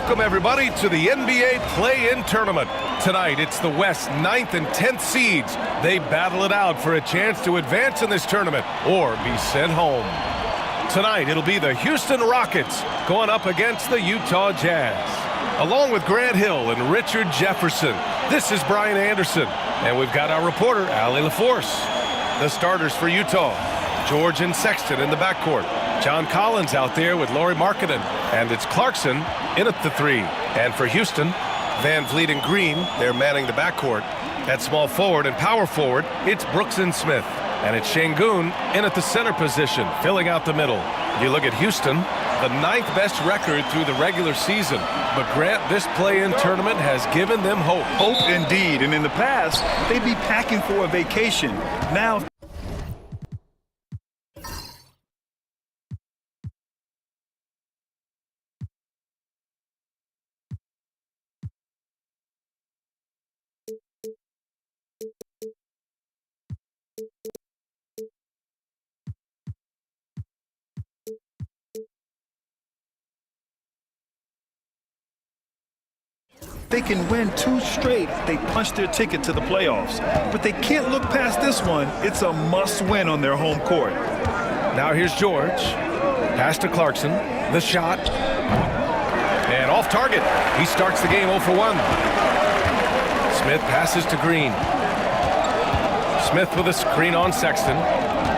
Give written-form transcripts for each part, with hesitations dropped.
Welcome, everybody, to the NBA Play-In Tournament. Tonight, it's the West 9th and 10th seeds. They battle it out for a chance to advance in this tournament or be sent home. Tonight, it'll be the Houston Rockets going up against the Utah Jazz. Along with Grant Hill and Richard Jefferson, this is Brian Anderson. And we've got our reporter, Allie LaForce. The starters for Utah, George and Sexton in the backcourt. John Collins out there with Lauri Markkanen. And it's Clarkson in at the three. And for Houston, Van Vliet and Green, they're manning the backcourt. At small forward and power forward, it's Brooks and Smith. And it's Şengün in at the center position, filling out the middle. You look at Houston, the 9th best record through the regular season. But Grant, this play-in tournament has given them hope. Hope indeed. And in the past, they'd be packing for a vacation. Now, they can win 2 straight, they punch their ticket to the playoffs. But they can't look past this one. It's a must-win on their home court. Now here's George. Pass to Clarkson. The shot. And off target. He starts the game 0 for 1. Smith passes to Green. Smith with a screen on Sexton.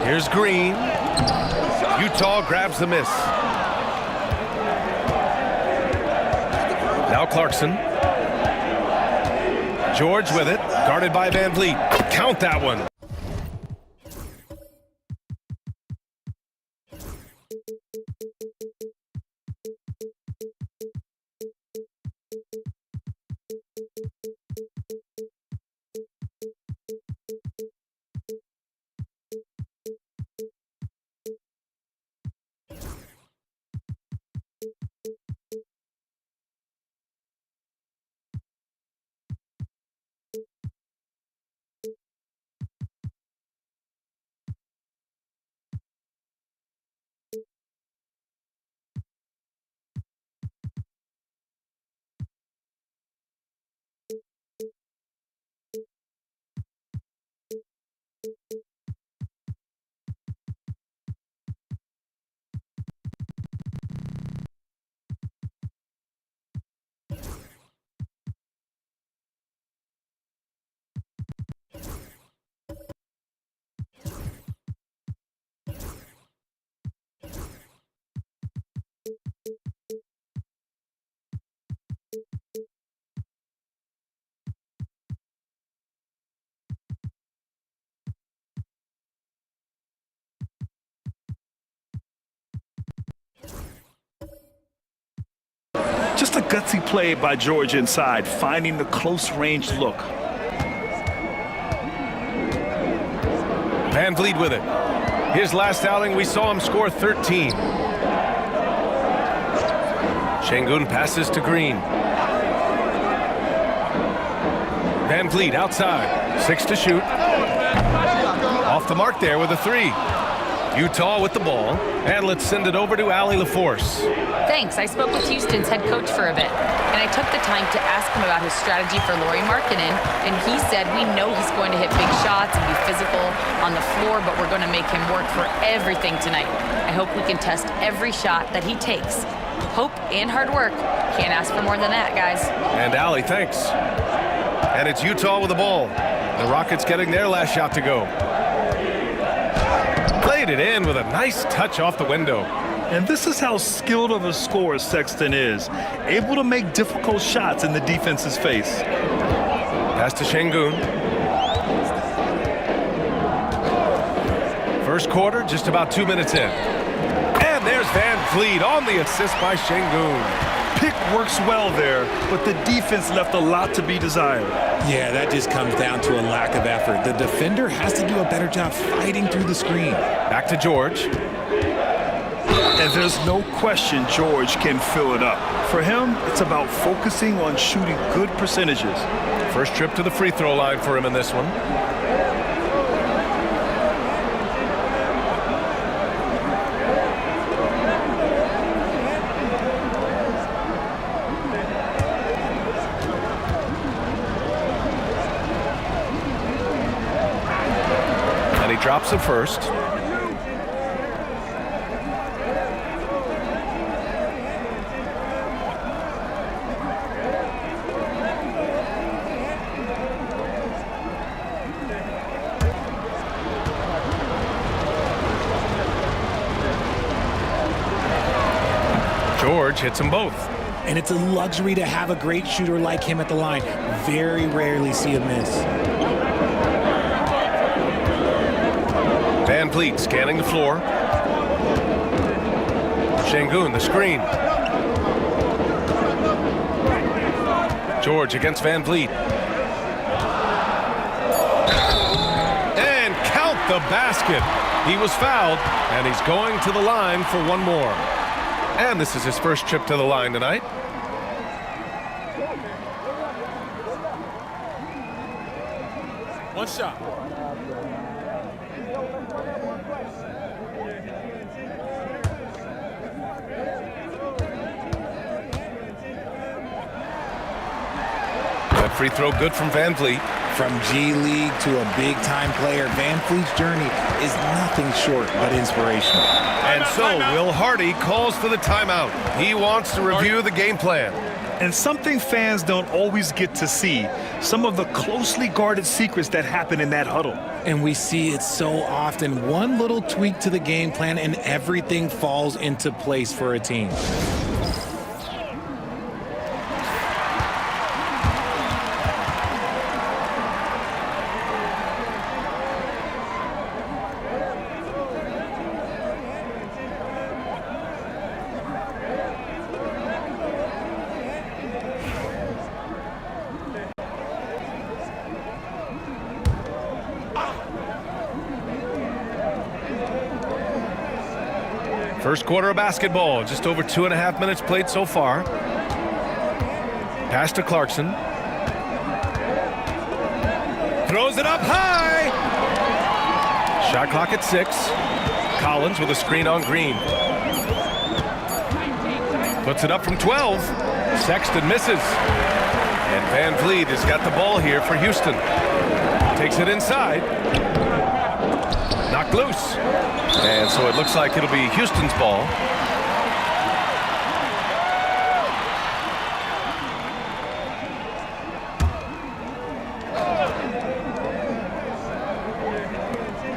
Here's Green. Utah grabs the miss. Now Clarkson. George with it, guarded by Van Vliet. Count that one. Just a gutsy play by George inside, finding the close-range look. Van Vliet with it. His last outing, we saw him score 13. Şengün passes to Green. Van Vliet outside. 6 to shoot. Off the mark there with a 3. Utah with the ball. And let's send it over to Allie LaForce. Thanks. I spoke with Houston's head coach for a bit, and I took the time to ask him about his strategy for Lauri Markkanen, and he said we know he's going to hit big shots and be physical on the floor, but we're going to make him work for everything tonight. I hope we can test every shot that he takes. Hope and hard work. Can't ask for more than that, guys. And Allie, thanks. And it's Utah with the ball. The Rockets getting their last shot to go. Played it in with a nice touch off the window. And this is how skilled of a scorer Sexton is, able to make difficult shots in the defense's face. Pass to Şengün. First quarter, just about 2 minutes in. And there's Van Vliet on the assist by Şengün. Pick works well there, but the defense left a lot to be desired. Yeah, that just comes down to a lack of effort. The defender has to do a better job fighting through the screen. Back to George. And there's no question George can fill it up. For him, it's about focusing on shooting good percentages. First trip to the free throw line for him in this one. drops it first. George hits them both. And it's a luxury to have a great shooter like him at the line. Very rarely see a miss. Van Vliet scanning the floor. Şengün, the screen. George against Van Vliet. And count the basket. He was fouled, and he's going to the line for one more. And this is his first trip to the line tonight. One shot. That free throw good from Van Vliet. From G League to a big-time player, Van Vliet's journey is nothing short but inspirational. And so Will Hardy calls for the timeout. He wants to review the game plan. And something fans don't always get to see, some of the closely guarded secrets that happen in that huddle. And we see it so often. One little tweak to the game plan and everything falls into place for a team. First quarter of basketball, just over 2.5 minutes played so far. Pass to Clarkson. Throws it up high. Shot clock at 6. Collins with a screen on Green. Puts it up from 12. Sexton misses. And Van Vliet has got the ball here for Houston. Takes it inside. Knocked loose. And so it looks like it'll be Houston's ball.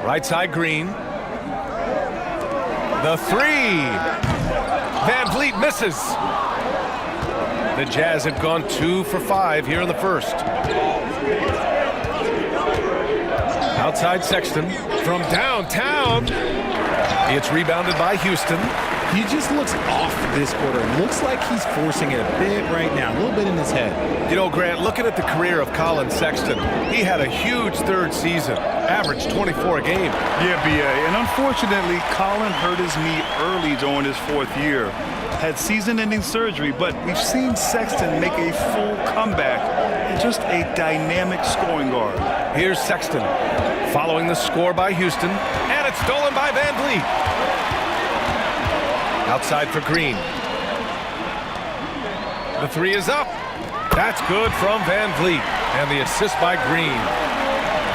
Right side Green. The three. Van Vliet misses. The Jazz have gone 2 for 5 here in the first. Outside Sexton from downtown. It's rebounded by Houston. He just looks off this quarter. Looks like he's forcing it a bit right now, a little bit in his head. You know, Grant, looking at the career of Colin Sexton, he had a huge third season, averaged 24 a game. Yeah, B.A. And unfortunately, Colin hurt his knee early during his 4th year. Had season-ending surgery, but we've seen Sexton make a full comeback and just a dynamic scoring guard. Here's Sexton following the score by Houston, and it's stolen by Van Vliet. Outside for Green. The three is up. That's good from Van Vliet, and the assist by Green.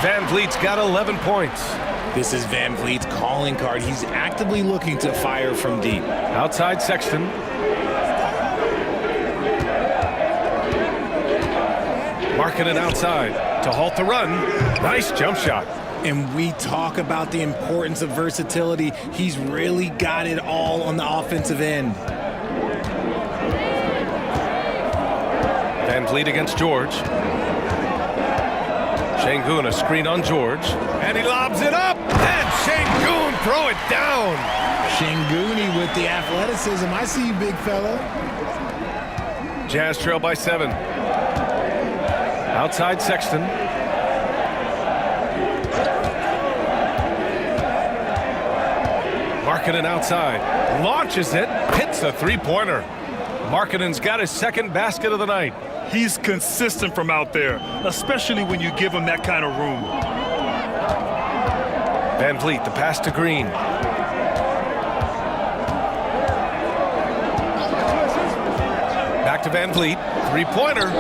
Van Vliet's got 11 points. This is Van Vliet's calling card. He's actively looking to fire from deep. Outside Sexton. Marking it outside to halt the run. Nice jump shot. And we talk about the importance of versatility. He's really got it all on the offensive end. Van Vliet against George. Şengün, a screen on George. And he lobs it up. And Şengün throw it down. Şengün with the athleticism. I see you, big fella. Jazz trail by 7. Outside Sexton. Markkanen outside. Launches it. Hits a three-pointer. Markkanen's got his second basket of the night. He's consistent from out there, especially when you give him that kind of room. Van Vliet, the pass to Green. Back to Van Vliet. Three-pointer.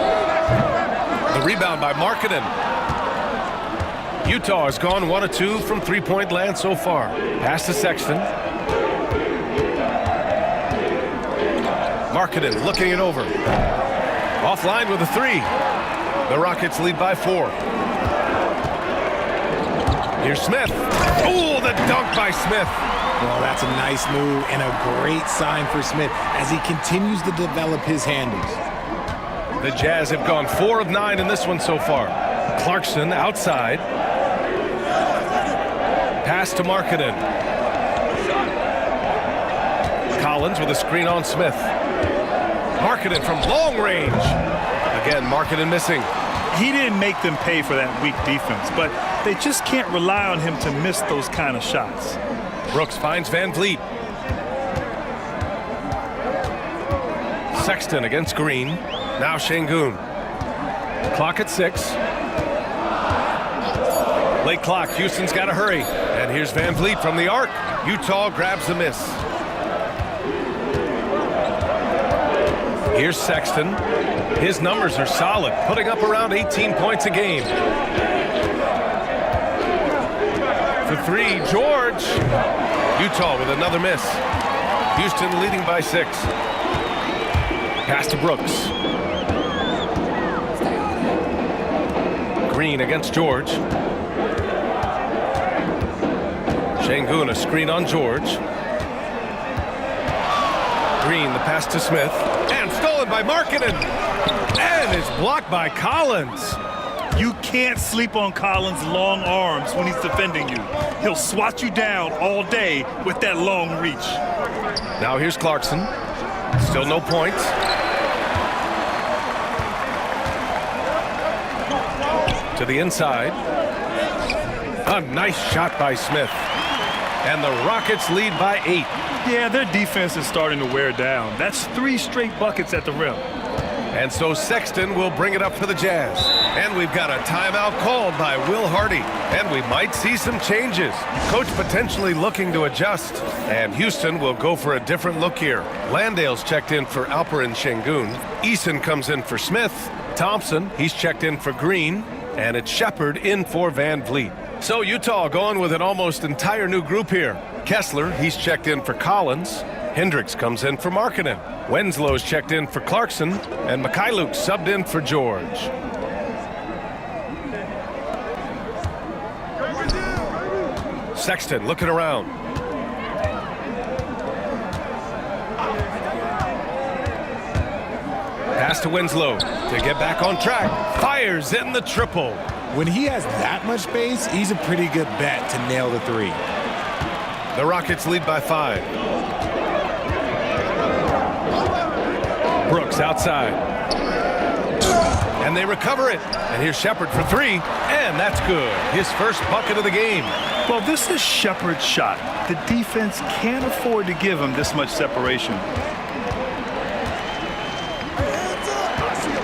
The rebound by Markkanen. Utah has gone 1 of 2 from three-point land so far. Pass to Sexton. Markkanen looking it over. Offline with a 3. The Rockets lead by 4. Here's Smith. Oh, the dunk by Smith. Well, that's a nice move and a great sign for Smith as he continues to develop his handles. The Jazz have gone 4 of 9 in this one so far. Clarkson outside. Pass to Markkanen. Collins with a screen on Smith. Markkanen from long range. Again, Markkanen missing. He didn't make them pay for that weak defense, but they just can't rely on him to miss those kind of shots. Brooks finds Van Vliet. Sexton against Green. Now Şengün. Clock at 6. Late clock. Houston's got to hurry. And here's Van Vliet from the arc. Utah grabs the miss. Here's Sexton. His numbers are solid, putting up around 18 points a game. For 3, George. Utah with another miss. Houston leading by 6. Pass to Brooks. Green against George. Şengün, a screen on George. Green, the pass to Smith. And stolen by Markkanen. And it's blocked by Collins. You can't sleep on Collins' long arms when he's defending you. He'll swat you down all day with that long reach. Now here's Clarkson. Still no points. To the inside. A nice shot by Smith. And the Rockets lead by 8. Yeah, their defense is starting to wear down. That's 3 straight buckets at the rim. And so Sexton will bring it up for the Jazz. And we've got a timeout called by Will Hardy. And we might see some changes. Coach potentially looking to adjust. And Houston will go for a different look here. Landale's checked in for Alperen Şengün. Eason comes in for Smith. Thompson, he's checked in for Green. And it's Shepherd in for Van Vliet. So Utah going with an almost entire new group here. Kessler, he's checked in for Collins. Hendricks comes in for Markkanen. Wenslow's checked in for Clarkson. And Mykhailiuk subbed in for George. Sexton looking around. Pass to Winslow to get back on track. Fires in the triple. When he has that much space, he's a pretty good bet to nail the 3. The Rockets lead by 5. Brooks outside. And they recover it. And here's Shepherd for 3. And that's good. His first bucket of the game. Well, this is Shepherd's shot. The defense can't afford to give him this much separation.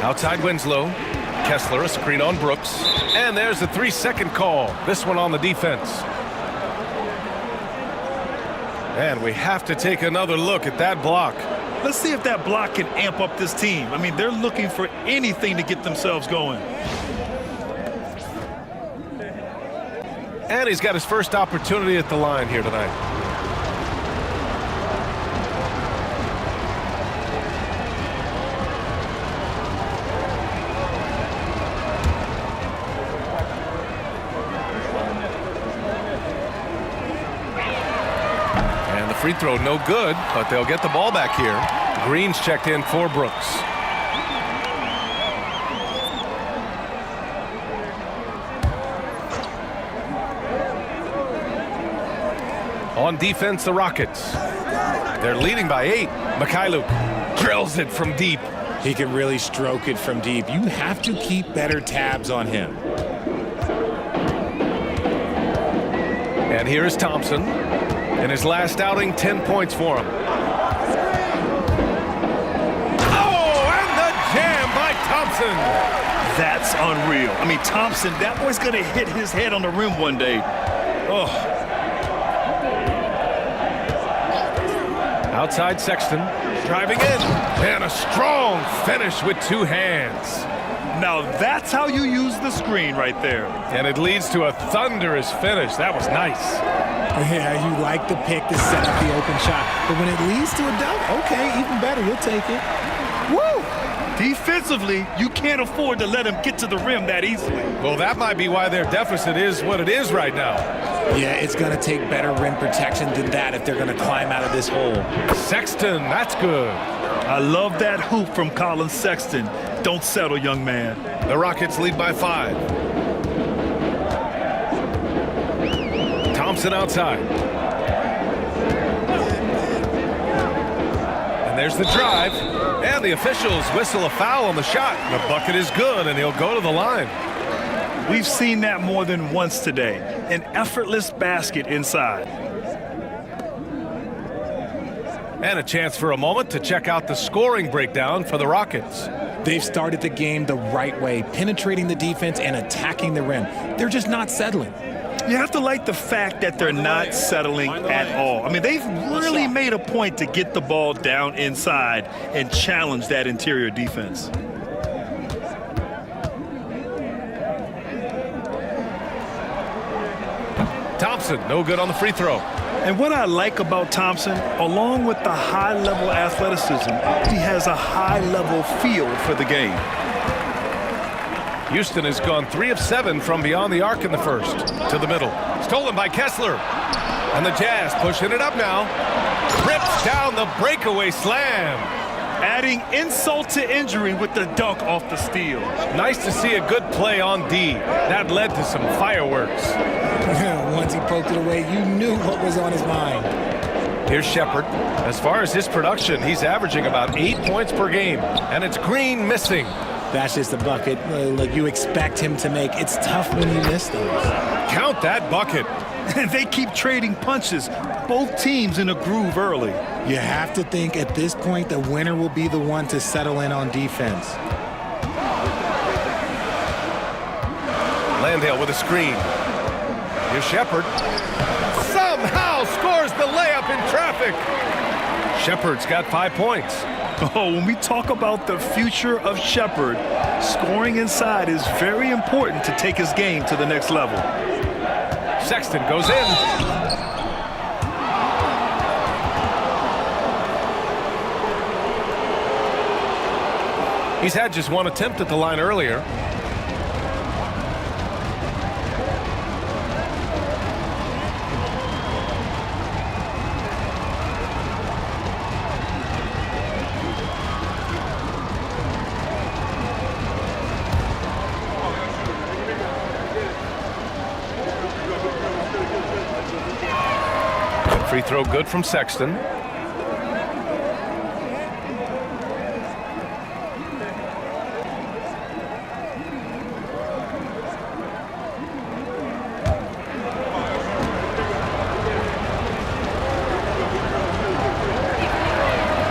Outside Winslow. Kessler, a screen on Brooks. And there's a 3-second call. This one on the defense. And we have to take another look at that block. Let's see if that block can amp up this team. I mean, they're looking for anything to get themselves going. And he's got his first opportunity at the line here tonight. And the free throw no good, but they'll get the ball back here. Green's checked in for Brooks. On defense, the Rockets. They're leading by 8. Mykhailiuk drills it from deep. He can really stroke it from deep. You have to keep better tabs on him. And here is Thompson. In his last outing, 10 points for him. Oh, and the jam by Thompson. That's unreal. I mean, Thompson, that boy's going to hit his head on the rim one day. Oh. Outside Sexton, driving in, and a strong finish with 2 hands. Now that's how you use the screen right there. And it leads to a thunderous finish. That was nice. Yeah, you like the pick to set up the open shot. But when it leads to a dunk, okay, even better. You'll take it. Woo! Defensively, you can't afford to let him get to the rim that easily. Well, that might be why their deficit is what it is right now. Yeah, it's going to take better rim protection than that if they're going to climb out of this hole. Sexton, that's good. I love that hoop from Colin Sexton. Don't settle, young man. The Rockets lead by 5. Thompson outside. And there's the drive. And the officials whistle a foul on the shot. The bucket is good, and he'll go to the line. We've seen that more than once today. An effortless basket inside. And a chance for a moment to check out the scoring breakdown for the Rockets. They've started the game the right way, penetrating the defense and attacking the rim. They're just not settling. You have to like the fact that they're not settling at all. I mean, they've really made a point to get the ball down inside and challenge that interior defense. Thompson, no good on the free throw. And what I like about Thompson, along with the high-level athleticism, he has a high-level feel for the game. Houston has gone 3 of 7 from beyond the arc in the first. To the middle. Stolen by Kessler. And the Jazz pushing it up now. Rips down the breakaway slam. Adding insult to injury with the dunk off the steal. Nice to see a good play on D. That led to some fireworks. Once he poked it away, you knew what was on his mind. Here's Shepherd. As far as his production, he's averaging about 8 points per game. And it's Green missing. That's just a bucket like you expect him to make. It's tough when you miss those. Count that bucket. And they keep trading punches. Both teams in a groove early. You have to think at this point the winner will be the one to settle in on defense. Landale with a screen. Here's Shepherd. Somehow scores the layup in traffic. Shepherd's got 5 points. Oh, when we talk about the future of Shepherd, scoring inside is very important to take his game to the next level. Sexton goes in. He's had just one attempt at the line earlier. Free throw good from Sexton. All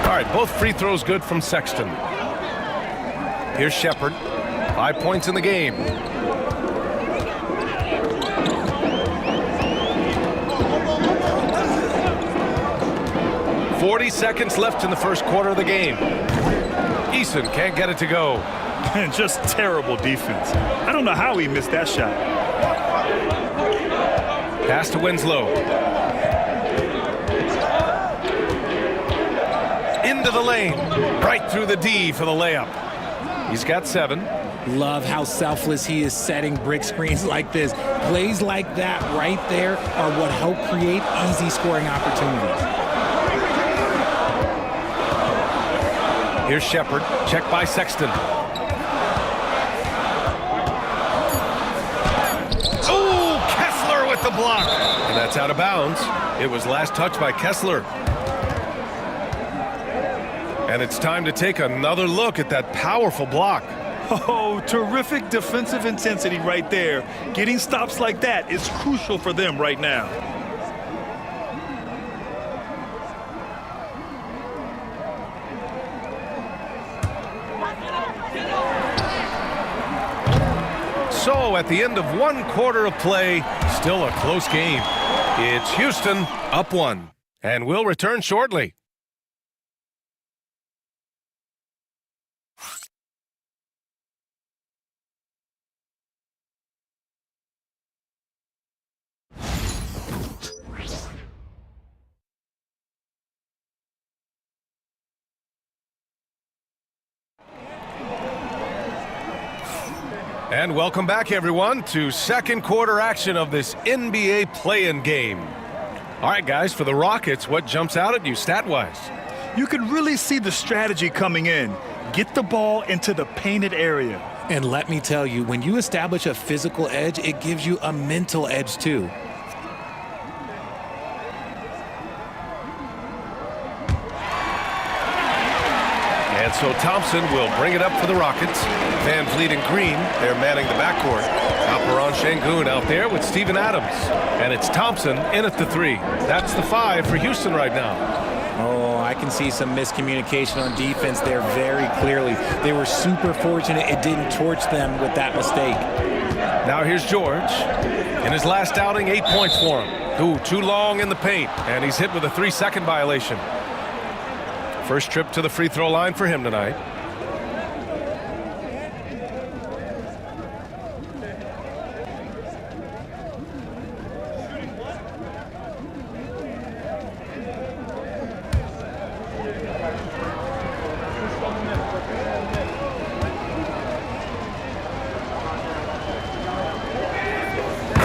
right, both free throws good from Sexton. Here's Shepherd. 5 points in the game. 40 seconds left in the first quarter of the game. Eason can't get it to go. And just terrible defense. I don't know how he missed that shot. Pass to Winslow. Into the lane. Right through the D for the layup. He's got 7. Love how selfless he is setting brick screens like this. Plays like that right there are what help create easy scoring opportunities. Here's Shepherd, checked by Sexton. Oh, Kessler with the block. And that's out of bounds. It was last touched by Kessler. And it's time to take another look at that powerful block. Oh, terrific defensive intensity right there. Getting stops like that is crucial for them right now. So at the end of 1 quarter of play, still a close game. It's Houston up 1. And we'll return shortly. And welcome back, everyone, to second quarter action of this NBA play-in game. All right, guys, for the Rockets, what jumps out at you stat-wise? You can really see the strategy coming in. Get the ball into the painted area. And let me tell you, when you establish a physical edge, it gives you a mental edge too. And so Thompson will bring it up for the Rockets. Van Vliet and Green, they're manning the backcourt. Alperen Sengun out there with Steven Adams. And it's Thompson in at the 3. That's the 5 for Houston right now. Oh, I can see some miscommunication on defense there very clearly. They were super fortunate it didn't torch them with that mistake. Now here's George. In his last outing, 8 points for him. Ooh, too long in the paint. And he's hit with a 3-second violation. First trip to the free throw line for him tonight.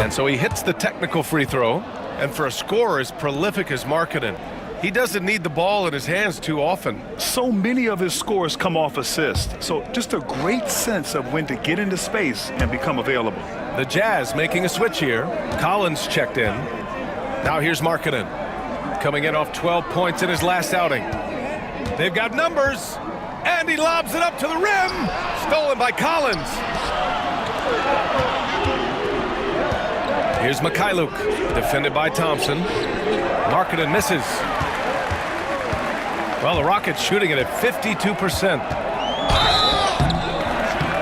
And so he hits the technical free throw. And for a scorer as prolific as Markkanen, he doesn't need the ball in his hands too often. So many of his scores come off assists. So just a great sense of when to get into space and become available. The Jazz making a switch here. Collins checked in. Now here's Markkanen, coming in off 12 points in his last outing. They've got numbers, and he lobs it up to the rim. Stolen by Collins. Here's Mikhailuk, defended by Thompson. Markkanen misses. Well, the Rockets shooting it at 52%.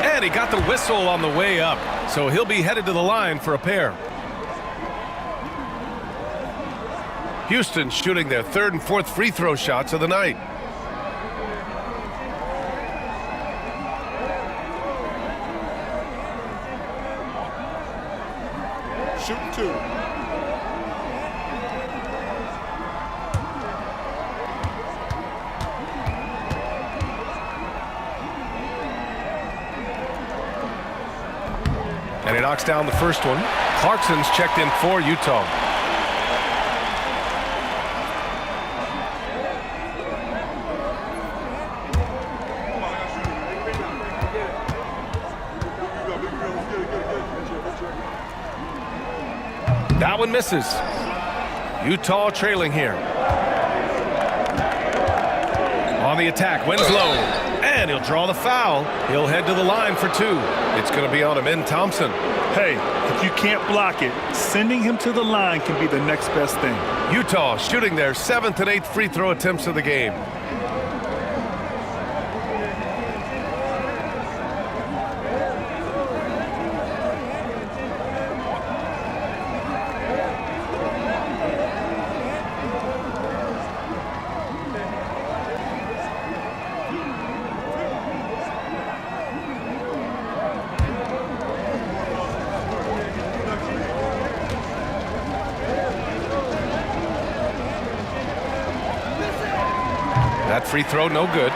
And he got the whistle on the way up, so he'll be headed to the line for a pair. Houston shooting their 3rd and 4th free throw shots of the night. Shooting 2. And he knocks down the first one. Clarkson's checked in for Utah. That one misses. Utah trailing here. On the attack, Winslow. And he'll draw the foul. He'll head to the line for 2. It's going to be on him in Thompson. Hey, if you can't block it, sending him to the line can be the next best thing. Utah shooting their 7th and 8th free throw attempts of the game. That free throw, no good.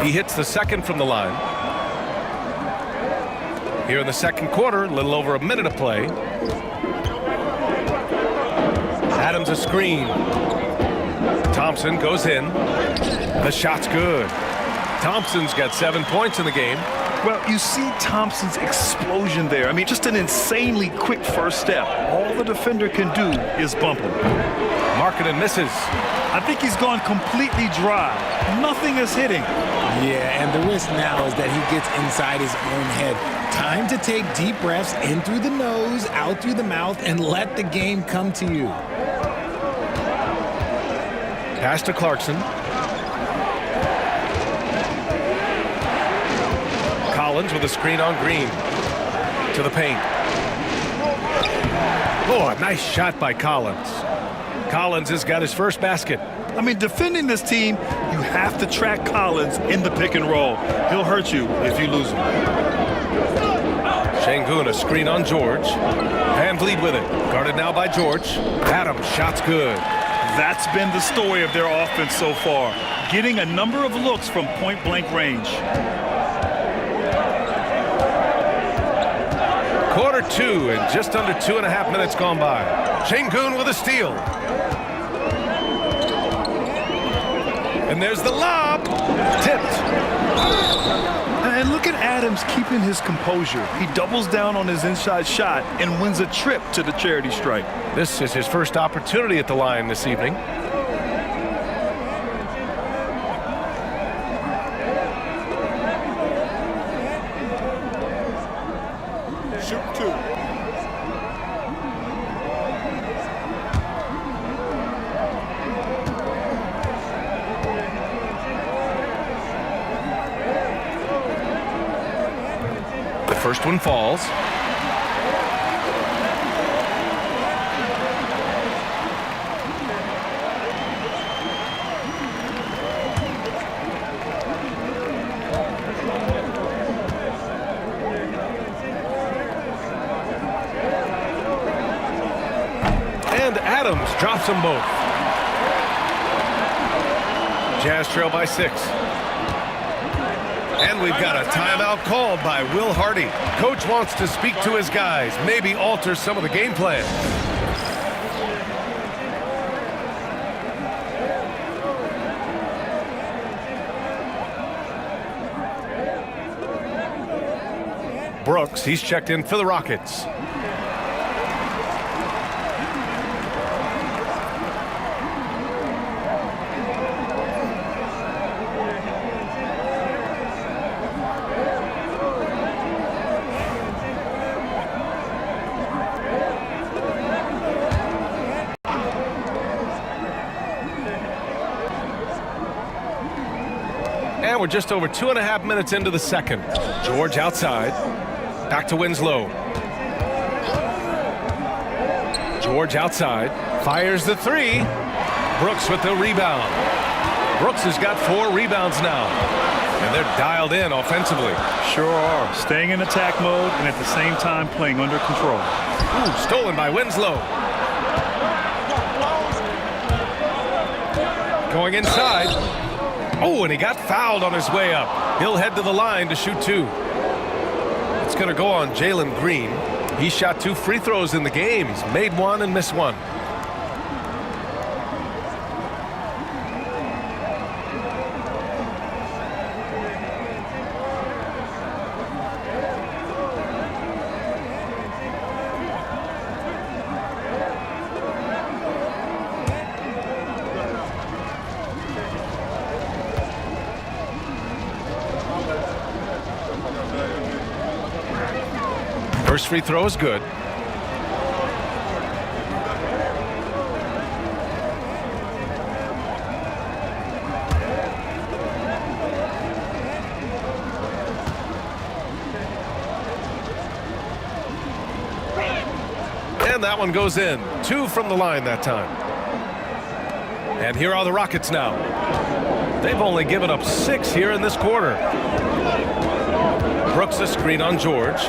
He hits the second from the line. Here in the second quarter, a little over a minute of play. Adams a screen. Thompson goes in. The shot's good. Thompson's got 7 points in the game. Well, you see Thompson's explosion there. I mean, just an insanely quick first step. All the defender can do is bump him. Markkanen misses. I think he's gone completely dry. Nothing is hitting. Yeah, and the risk now is that he gets inside his own head. Time to take deep breaths in through the nose, out through the mouth, and let the game come to you. Pass to Clarkson. Collins with a screen on Green. To the paint. Oh, a nice shot by Collins. Collins has got his first basket. I mean, defending this team, you have to track Collins in the pick and roll. He'll hurt you if you lose him. Şengün, a screen on George. Van Vliet with it. Guarded now by George. Adams, shot's good. That's been the story of their offense so far, getting a number of looks from point-blank range. Quarter two and just under 2.5 minutes gone by. Şengün with a steal. And there's the lob. Tipped. And look at Adams keeping his composure. He doubles down on his inside shot and wins a trip to the charity stripe. This is his first opportunity at the line this evening. Shoot two. The first one falls. And Adams drops them both. Jazz trail by 6. And we've got a timeout called by Will Hardy. Coach wants to speak to his guys, maybe alter some of the game plan. Brooks, he's checked in for the Rockets. And we're just over 2.5 minutes into the second. George outside. Back to Winslow. George outside. Fires the three. Brooks with the rebound. Brooks has got 4 rebounds now. And they're dialed in offensively. Sure are. Staying in attack mode and at the same time playing under control. Ooh, stolen by Winslow. Going inside. Oh, and he got fouled on his way up. He'll head to the line to shoot 2. It's going to go on Jalen Green. He shot 2 free throws in the game. He's made 1 and missed 1. First free throw is good. And that one goes in. 2 from the line that time. And here are the Rockets now. They've only given up 6 here in this quarter. Brooks a screen on George.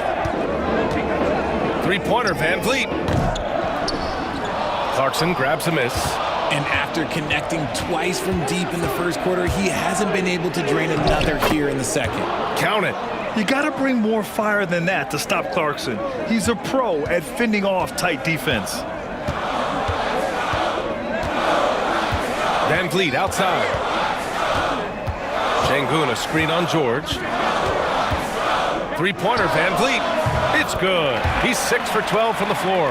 Three-pointer, Van Vliet. Clarkson grabs a miss. And after connecting twice from deep in the first quarter, he hasn't been able to drain another here in the second. Count it. You got to bring more fire than that to stop Clarkson. He's a pro at fending off tight defense. Van Vliet outside. Şengün a screen on George. Three-pointer, Van Vliet. It's good. He's 6 for 12 from the floor.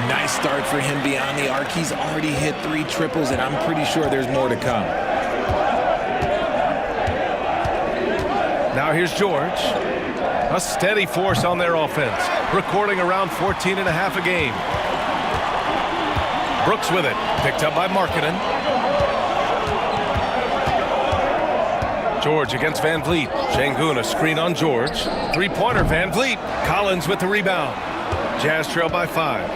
Nice start for him beyond the arc. He's already hit 3 triples, and I'm pretty sure there's more to come. Now here's George. A steady force on their offense, recording around 14 and a half a game. Brooks with it, picked up by Markkanen. George against Van Vliet. Şengün a screen on George. Three-pointer, Van Vliet. Collins with the rebound. Jazz trail by 5.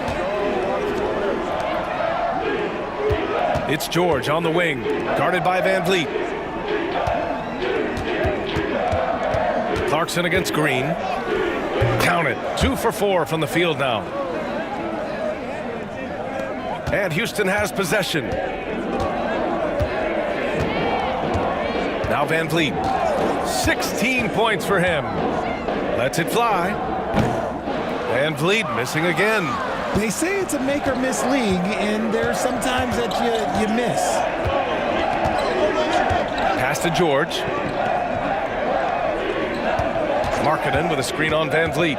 It's George on the wing, guarded by Van Vliet. Clarkson against Green. Count it. 2 for 4 from the field now. And Houston has possession. Now Van Vliet. 16 points for him. Lets it fly. Van Vliet missing again. They say it's a make or miss league, and there's sometimes that you miss. Pass to George. Markkanen with a screen on Van Vliet.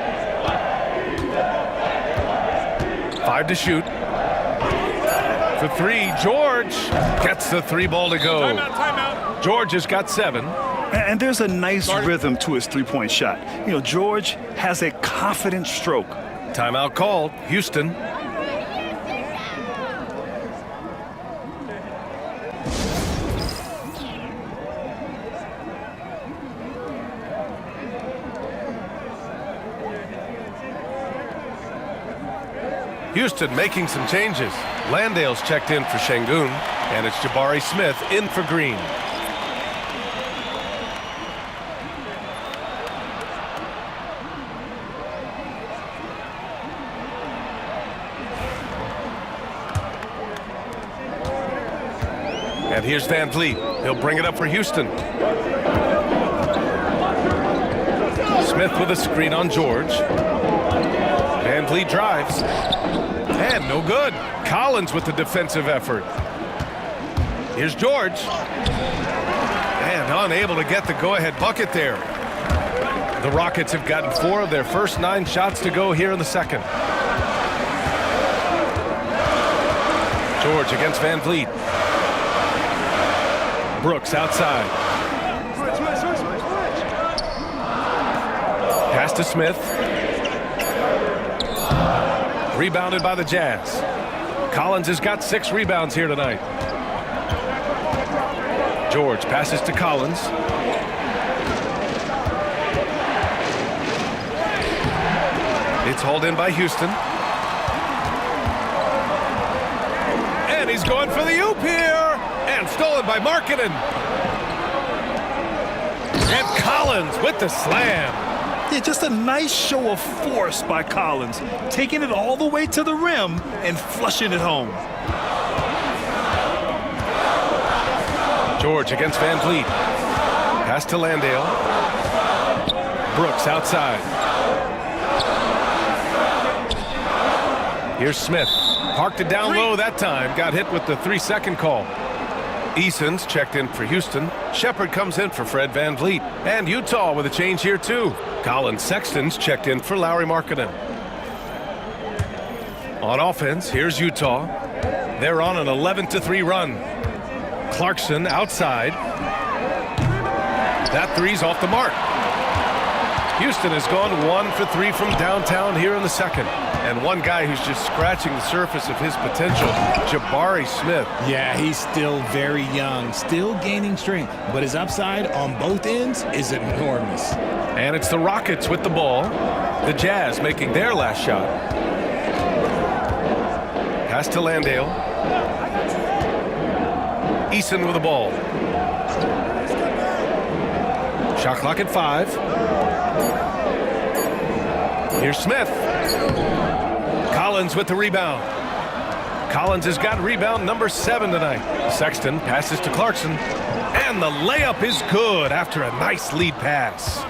5 to shoot. For 3, George gets the 3 ball to go. Timeout. George has got 7. And there's a nice rhythm to his three-point shot. You know, George has a confident stroke. Timeout called. Houston. Houston making some changes. Landale's checked in for Şengün, and it's Jabari Smith in for Green. And here's Van Vliet. He'll bring it up for Houston. Smith with a screen on George. Van Vliet drives. And no good. Collins with the defensive effort. Here's George. And unable to get the go-ahead bucket there. The Rockets have gotten 4 of their first 9 shots to go here in the second. George against Van Vliet. Brooks outside. Pass to Smith. Rebounded by the Jazz. Collins has got 6 rebounds here tonight. George passes to Collins. It's hauled in by Houston. And he's going for the oop here. And stolen by Markkanen. And Collins with the slam. Yeah, just a nice show of force by Collins, taking it all the way to the rim and flushing it home. George against Van Vliet. Pass to Landale. Brooks outside. Here's Smith. Parked it down low that time. Got hit with the 3-second call. Eason's checked in for Houston. Shepard comes in for Fred Van Vliet. And Utah with a change here too. Colin Sexton's checked in for Lauri Markkanen. On offense, here's Utah. They're on an 11-3 run. Clarkson outside. That 3's off the mark. Houston has gone 1 for 3 from downtown here in the second. And one guy who's just scratching the surface of his potential, Jabari Smith. Yeah, he's still very young, still gaining strength, but his upside on both ends is enormous. And it's the Rockets with the ball. The Jazz making their last shot. Pass to Landale. Eason with the ball. Shot clock at 5. Here's Smith. Collins with the rebound. Collins has got rebound number 7 tonight. Sexton passes to Clarkson. And the layup is good after a nice lead pass.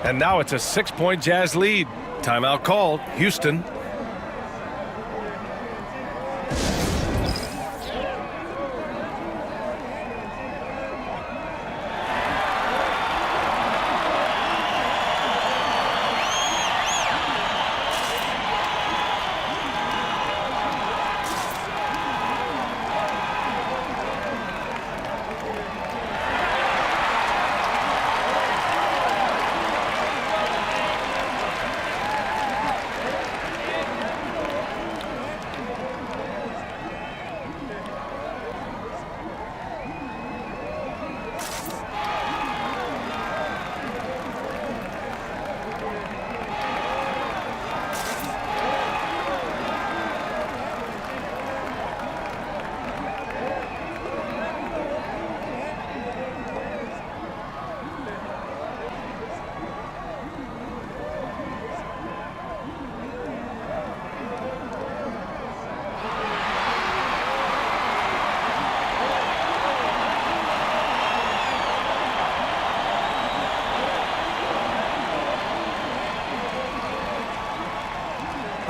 And now it's a 6-point Jazz lead. Timeout called. Houston.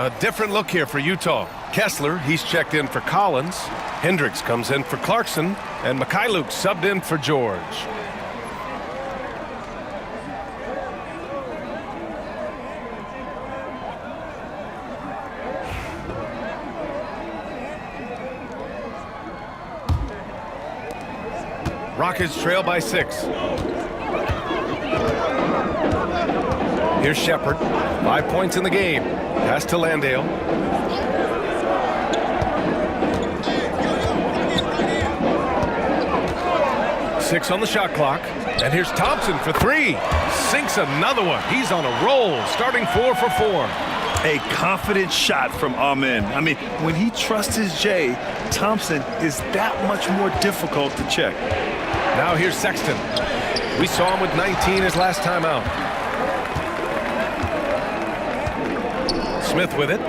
A different look here for Utah. Kessler, he's checked in for Collins. Hendricks comes in for Clarkson. And Mikhailuk subbed in for George. Rockets trail by 6. Here's Shepard. 5 points in the game. Pass to Landale. Six on the shot clock. And here's Thompson for 3. Sinks another one. He's on a roll, starting 4 for 4. A confident shot from Amen. I mean, when he trusts his J, Thompson is that much more difficult to check. Now here's Sexton. We saw him with 19 his last time out. Smith with it.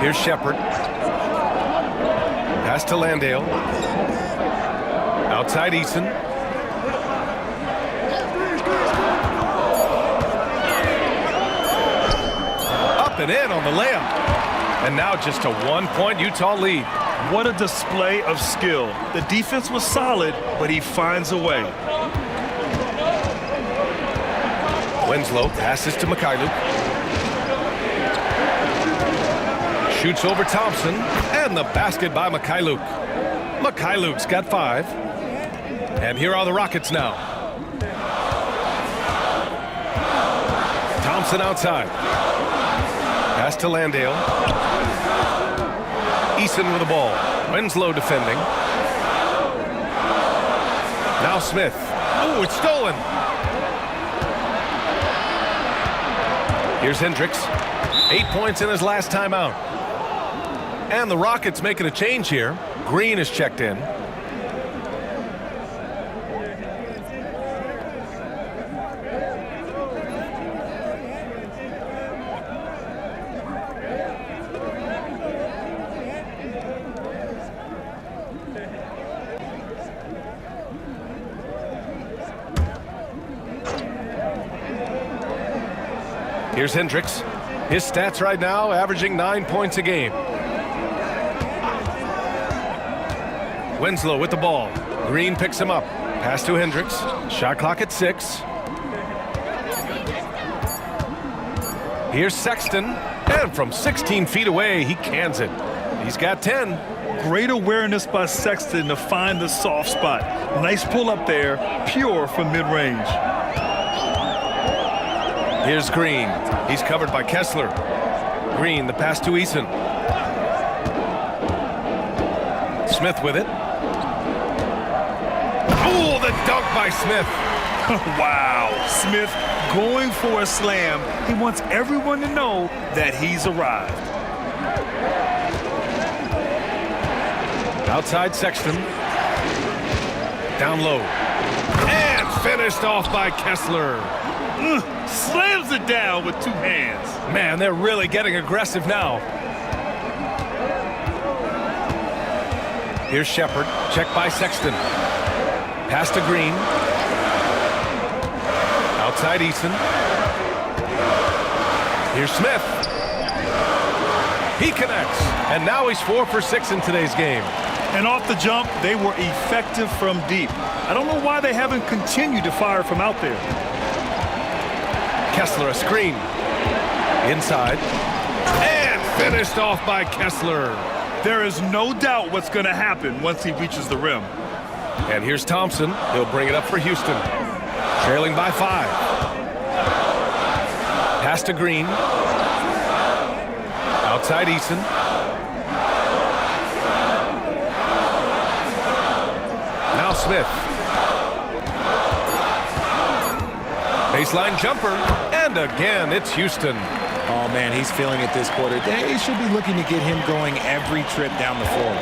Here's Shepard. Pass to Landale. Outside Eason. Up and in on the layup. And now just a 1-point Utah lead. What a display of skill. The defense was solid, but he finds a way. Winslow passes to Mikhailuk. Shoots over Thompson, and the basket by Mikhailuk. Mikhailuk's got 5. And here are the Rockets now. Thompson outside. Pass to Landale. Eason with the ball. Winslow defending. Now Smith. Oh, it's stolen. Here's Hendricks. 8 points in his last time out. And the Rockets making a change here. Green is checked in. Here's Hendricks. His stats right now averaging 9 points a game. Winslow with the ball. Green picks him up. Pass to Hendricks. Shot clock at 6. Here's Sexton. And from 16 feet away, he cans it. He's got 10. Great awareness by Sexton to find the soft spot. Nice pull up there, pure from mid-range. Here's Green. He's covered by Kessler. Green, the pass to Eason. Smith with it. Oh, the dunk by Smith. Wow. Smith going for a slam. He wants everyone to know that he's arrived. Outside Sexton. Down low. And finished off by Kessler. Slams it down with 2 hands. Man, they're really getting aggressive now. Here's Shepard. Check by Sexton. Pass to Green. Outside Eason. Here's Smith. He connects. And now he's 4 for 6 in today's game. And off the jump, they were effective from deep. I don't know why they haven't continued to fire from out there. Kessler, a screen. Inside. And finished off by Kessler. There is no doubt what's going to happen once he reaches the rim. And here's Thompson. He'll bring it up for Houston. Trailing by 5. Pass to Green. Outside Eason. Now Smith. Baseline jumper. And again, it's Houston. Oh, man, he's feeling it this quarter. They should be looking to get him going every trip down the floor.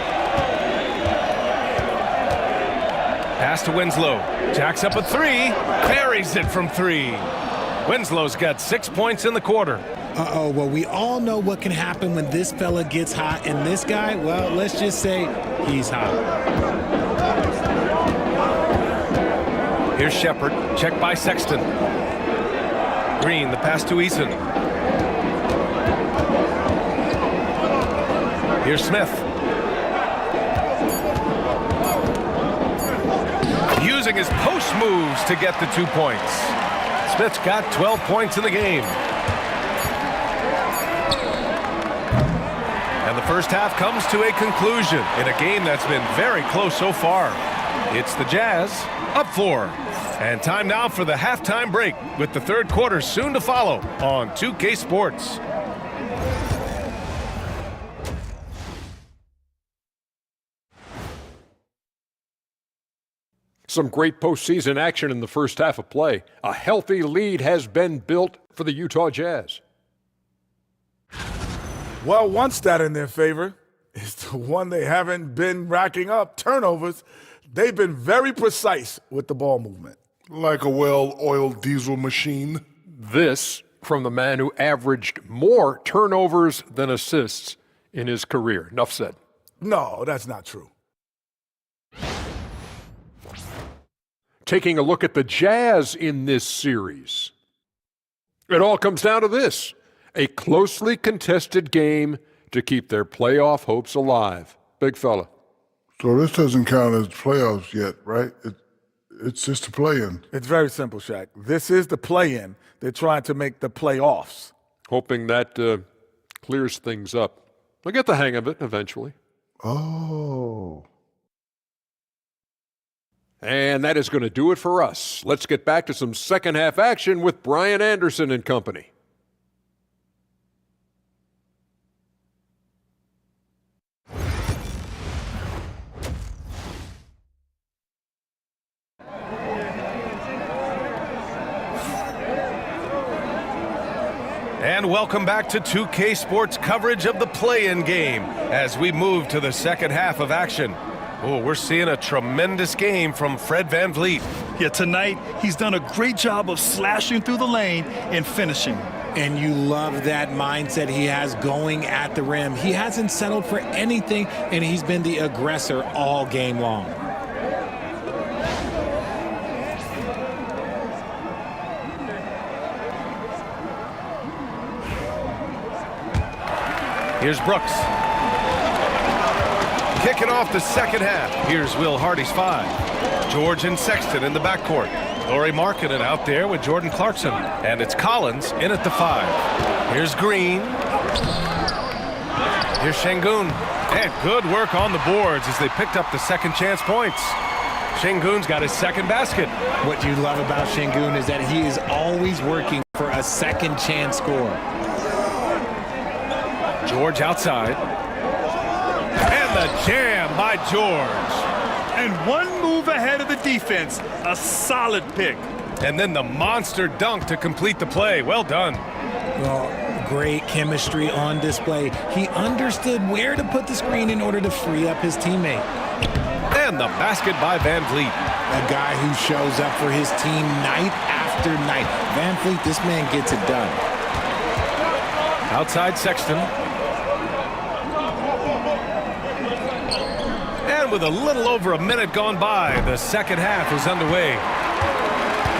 Pass to Winslow. Jacks up a 3. Buries it from 3. Winslow's got 6 points in the quarter. Uh-oh, well, we all know what can happen when this fella gets hot. And this guy, well, let's just say he's hot. Here's Shepard. Check by Sexton. Green, the pass to Eason. Here's Smith. Using his post moves to get the 2 points. Smith's got 12 points in the game. And the first half comes to a conclusion in a game that's been very close so far. It's the Jazz up 4. And time now for the halftime break with the third quarter soon to follow on 2K Sports. Some great postseason action in the first half of play. A healthy lead has been built for the Utah Jazz. Well, one stat in their favor is the one they haven't been racking up, turnovers. They've been very precise with the ball movement. Like a well-oiled diesel machine. This from the man who averaged more turnovers than assists in his career. Enough said. No, that's not true. Taking a look at the Jazz in this series. It all comes down to this. A closely contested game to keep their playoff hopes alive. Big fella. So this doesn't count as playoffs yet, right? It's just a play-in. It's very simple, Shaq. This is the play-in. They're trying to make the playoffs. Hoping that clears things up. They'll get the hang of it eventually. Oh. And that is going to do it for us. Let's get back to some second half action with Brian Anderson and company. And welcome back to 2K Sports coverage of the play-in game as we move to the second half of action. Oh, we're seeing a tremendous game from Fred VanVleet. Yeah, tonight he's done a great job of slashing through the lane and finishing. And you love that mindset he has going at the rim. He hasn't settled for anything, and he's been the aggressor all game long. Here's Brooks. Kicking off the second half. Here's Will Hardy's 5. George and Sexton in the backcourt. Lauri Markkanen out there with Jordan Clarkson. And it's Collins in at the 5. Here's Green. Here's Şengün. And good work on the boards as they picked up the second chance points. Şengün's got his second basket. What you love about Şengün is that he is always working for a second chance score. George outside. And the jam by George. And one move ahead of the defense. A solid pick. And then the monster dunk to complete the play. Well done. Well, great chemistry on display. He understood where to put the screen in order to free up his teammate. And the basket by VanVleet. A guy who shows up for his team night after night. VanVleet, this man gets it done. Outside Sexton. And with a little over a minute gone by, the second half is underway.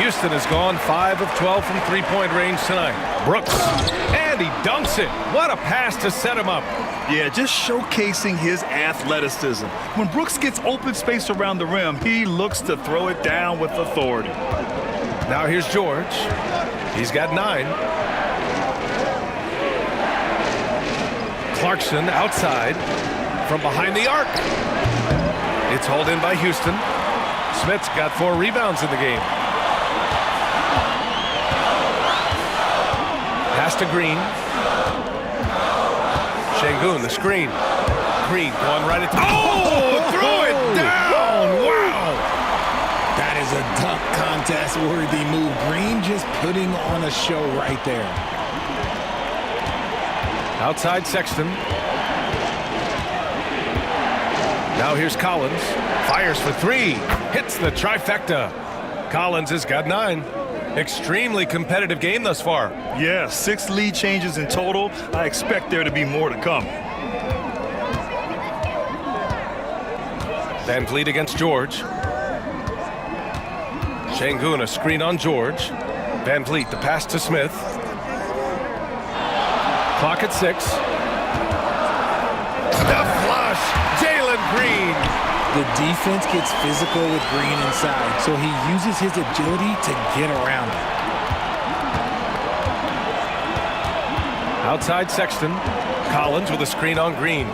Houston has gone 5 of 12 from three-point range tonight. Brooks, and he dunks it. What a pass to set him up. Yeah, just showcasing his athleticism. When Brooks gets open space around the rim, he looks to throw it down with authority. Now here's George. He's got 9. Clarkson outside from behind the arc. It's hauled in by Houston. Smith's got 4 rebounds in the game. Pass to Green. Şengün, the screen. Green going right at the... Oh! Throw it down! Wow! That is a dunk contest-worthy move. Green just putting on a show right there. Outside Sexton. Now here's Collins. Fires for 3. Hits the trifecta. Collins has got 9. Extremely competitive game thus far. Yeah, 6 lead changes in total. I expect there to be more to come. VanVleet against George. Şengün, a screen on George. Van Vliet, the pass to Smith. Clock at 6. The flush. Jalen Green. The defense gets physical with Green inside, so he uses his agility to get around it. Outside Sexton. Collins with a screen on Green.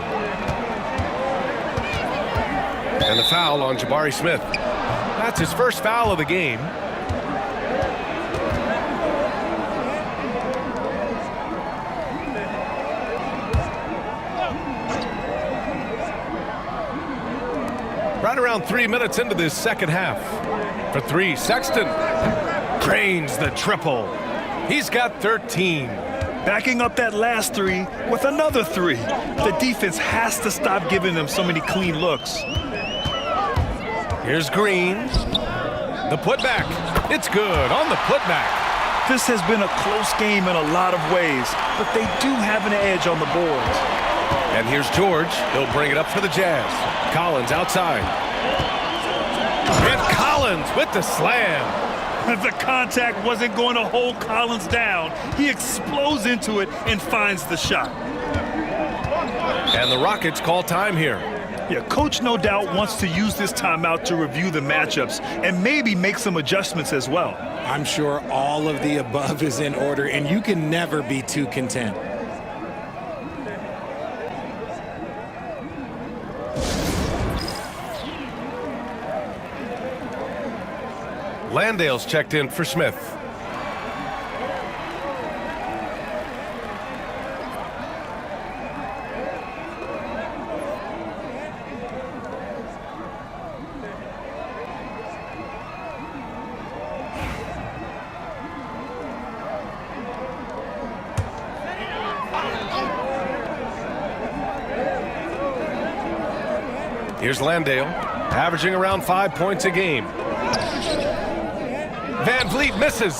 And the foul on Jabari Smith. That's his first foul of the game. Right around 3 minutes into this second half. For 3, Sexton drains the triple. He's got 13. Backing up that last 3 with another 3. The defense has to stop giving them so many clean looks. Here's Green. The putback. It's good on the putback. This has been a close game in a lot of ways, but they do have an edge on the boards. And here's George. He'll bring it up for the Jazz. Collins outside. And Collins with the slam. The contact wasn't going to hold Collins down. He explodes into it and finds the shot. And the Rockets call time here. Yeah, coach no doubt wants to use this timeout to review the matchups and maybe make some adjustments as well. I'm sure all of the above is in order, and you can never be too content. Landale's checked in for Smith. Here's Landale, averaging around 5 points a game. Van Vliet misses.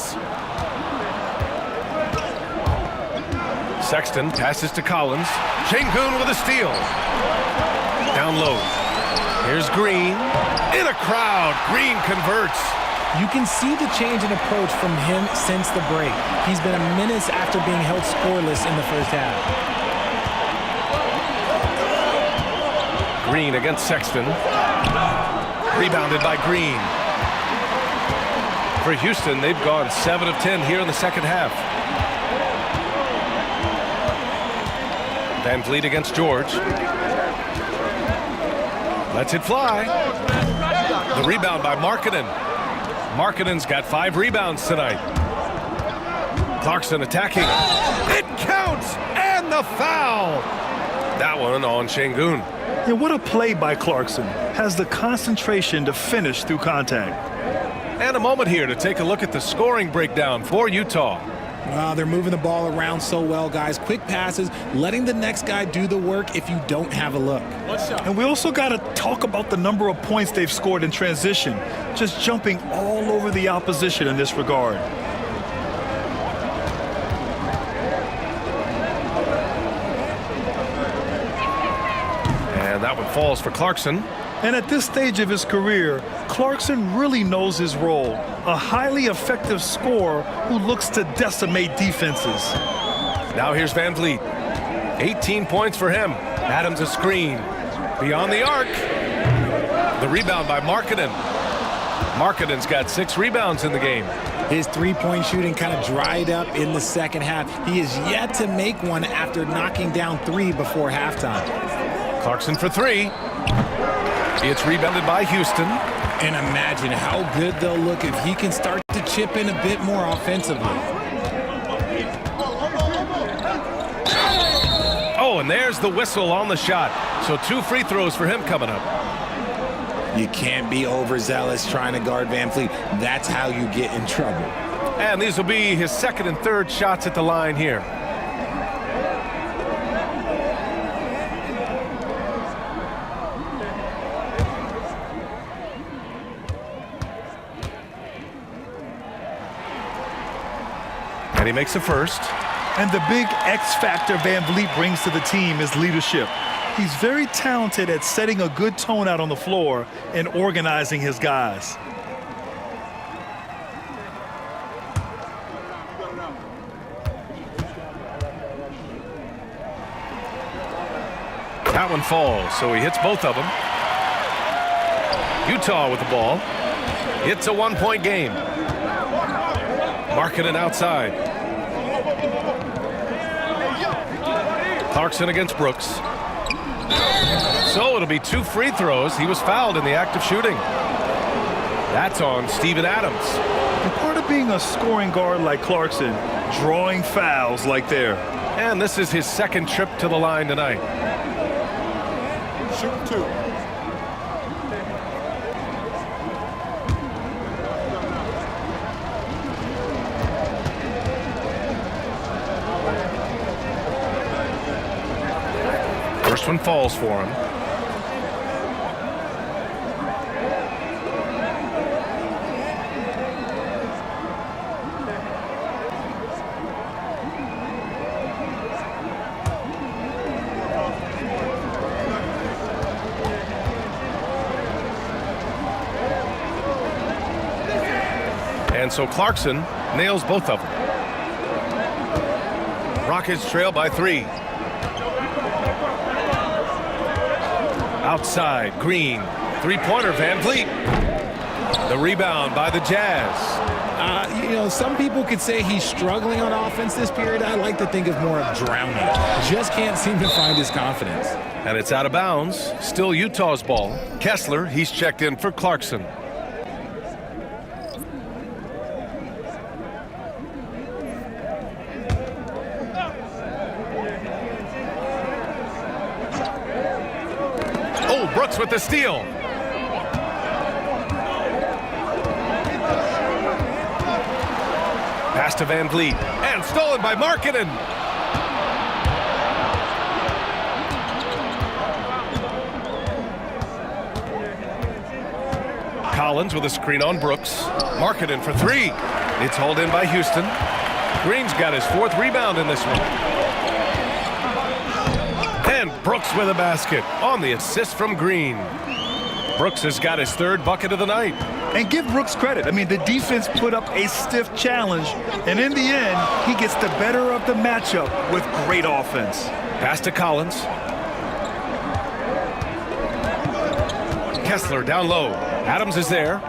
Sexton passes to Collins. Sengun with a steal. Down low. Here's Green. In a crowd, Green converts. You can see the change in approach from him since the break. He's been a menace after being held scoreless in the first half. Green against Sexton. Rebounded by Green. For Houston, they've gone 7 of 10 here in the second half. Van Vliet against George. Lets it fly. The rebound by Markkanen. Markkanen's got 5 rebounds tonight. Clarkson attacking. It counts! And the foul! That one on Sengun. Yeah, what a play by Clarkson. Has the concentration to finish through contact. And a moment here to take a look at the scoring breakdown for Utah. They're moving the ball around so well, guys. Quick passes, letting the next guy do the work if you don't have a look. And we also got to talk about the number of points they've scored in transition, just jumping all over the opposition in this regard. And that one falls for Clarkson. And at this stage of his career, Clarkson really knows his role. A highly effective scorer who looks to decimate defenses. Now here's Van Vliet. 18 points for him. Adams a screen. Beyond the arc. The rebound by Markkanen. Markkanen's got 6 rebounds in the game. His three-point shooting kind of dried up in the second half. He is yet to make one after knocking down 3 before halftime. Clarkson for 3. It's rebounded by Houston. And imagine how good they'll look if he can start to chip in a bit more offensively. Oh, and there's the whistle on the shot. So 2 free throws for him coming up. You can't be overzealous trying to guard Van Vliet. That's how you get in trouble. And these will be his second and third shots at the line here. And he makes the first. And the big X factor Van Vliet brings to the team is leadership. He's very talented at setting a good tone out on the floor and organizing his guys. That one falls, so he hits both of them. Utah with the ball. It's a one-point game. Markkanen outside. Clarkson against Brooks. So it'll be 2 free throws. He was fouled in the act of shooting. That's on Steven Adams. And part of being a scoring guard like Clarkson, drawing fouls like there. And this is his second trip to the line tonight. Shoot 2. First one falls for him. And so Clarkson nails both of them. Rockets trail by 3. Outside, Green. Three-pointer, Van Vliet. The rebound by the Jazz. Some people could say he's struggling on offense this period. I like to think of more of drowning. Just can't seem to find his confidence. And it's out of bounds. Still Utah's ball. Kessler, he's checked in for Clarkson. Brooks with the steal. Pass to Van Vliet. And stolen by Markkanen. Collins with a screen on Brooks. Markkanen for 3. It's hauled in by Houston. Green's got his 4th rebound in this one. And Brooks with a basket on the assist from Green. Brooks has got his 3rd bucket of the night. And give Brooks credit. I mean, the defense put up a stiff challenge, and in the end, he gets the better of the matchup with great offense. Pass to Collins. Kessler down low. Adams is there.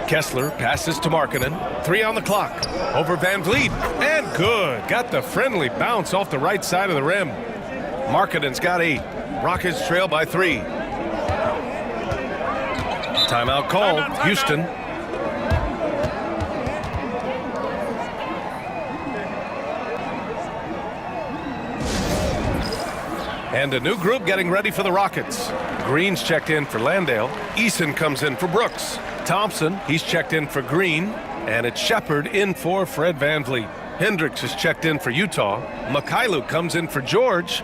Kessler passes to Markkanen. 3 on the clock. Over Van Vliet. And good. Got the friendly bounce off the right side of the rim. Markkanen's got 8. Rockets trail by 3. Timeout called. Houston. And a new group getting ready for the Rockets. Green's checked in for Landale. Eason comes in for Brooks. Thompson, he's checked in for Green. And it's Shepard in for Fred Van Vliet. Hendricks is checked in for Utah. Mikhailuk comes in for George.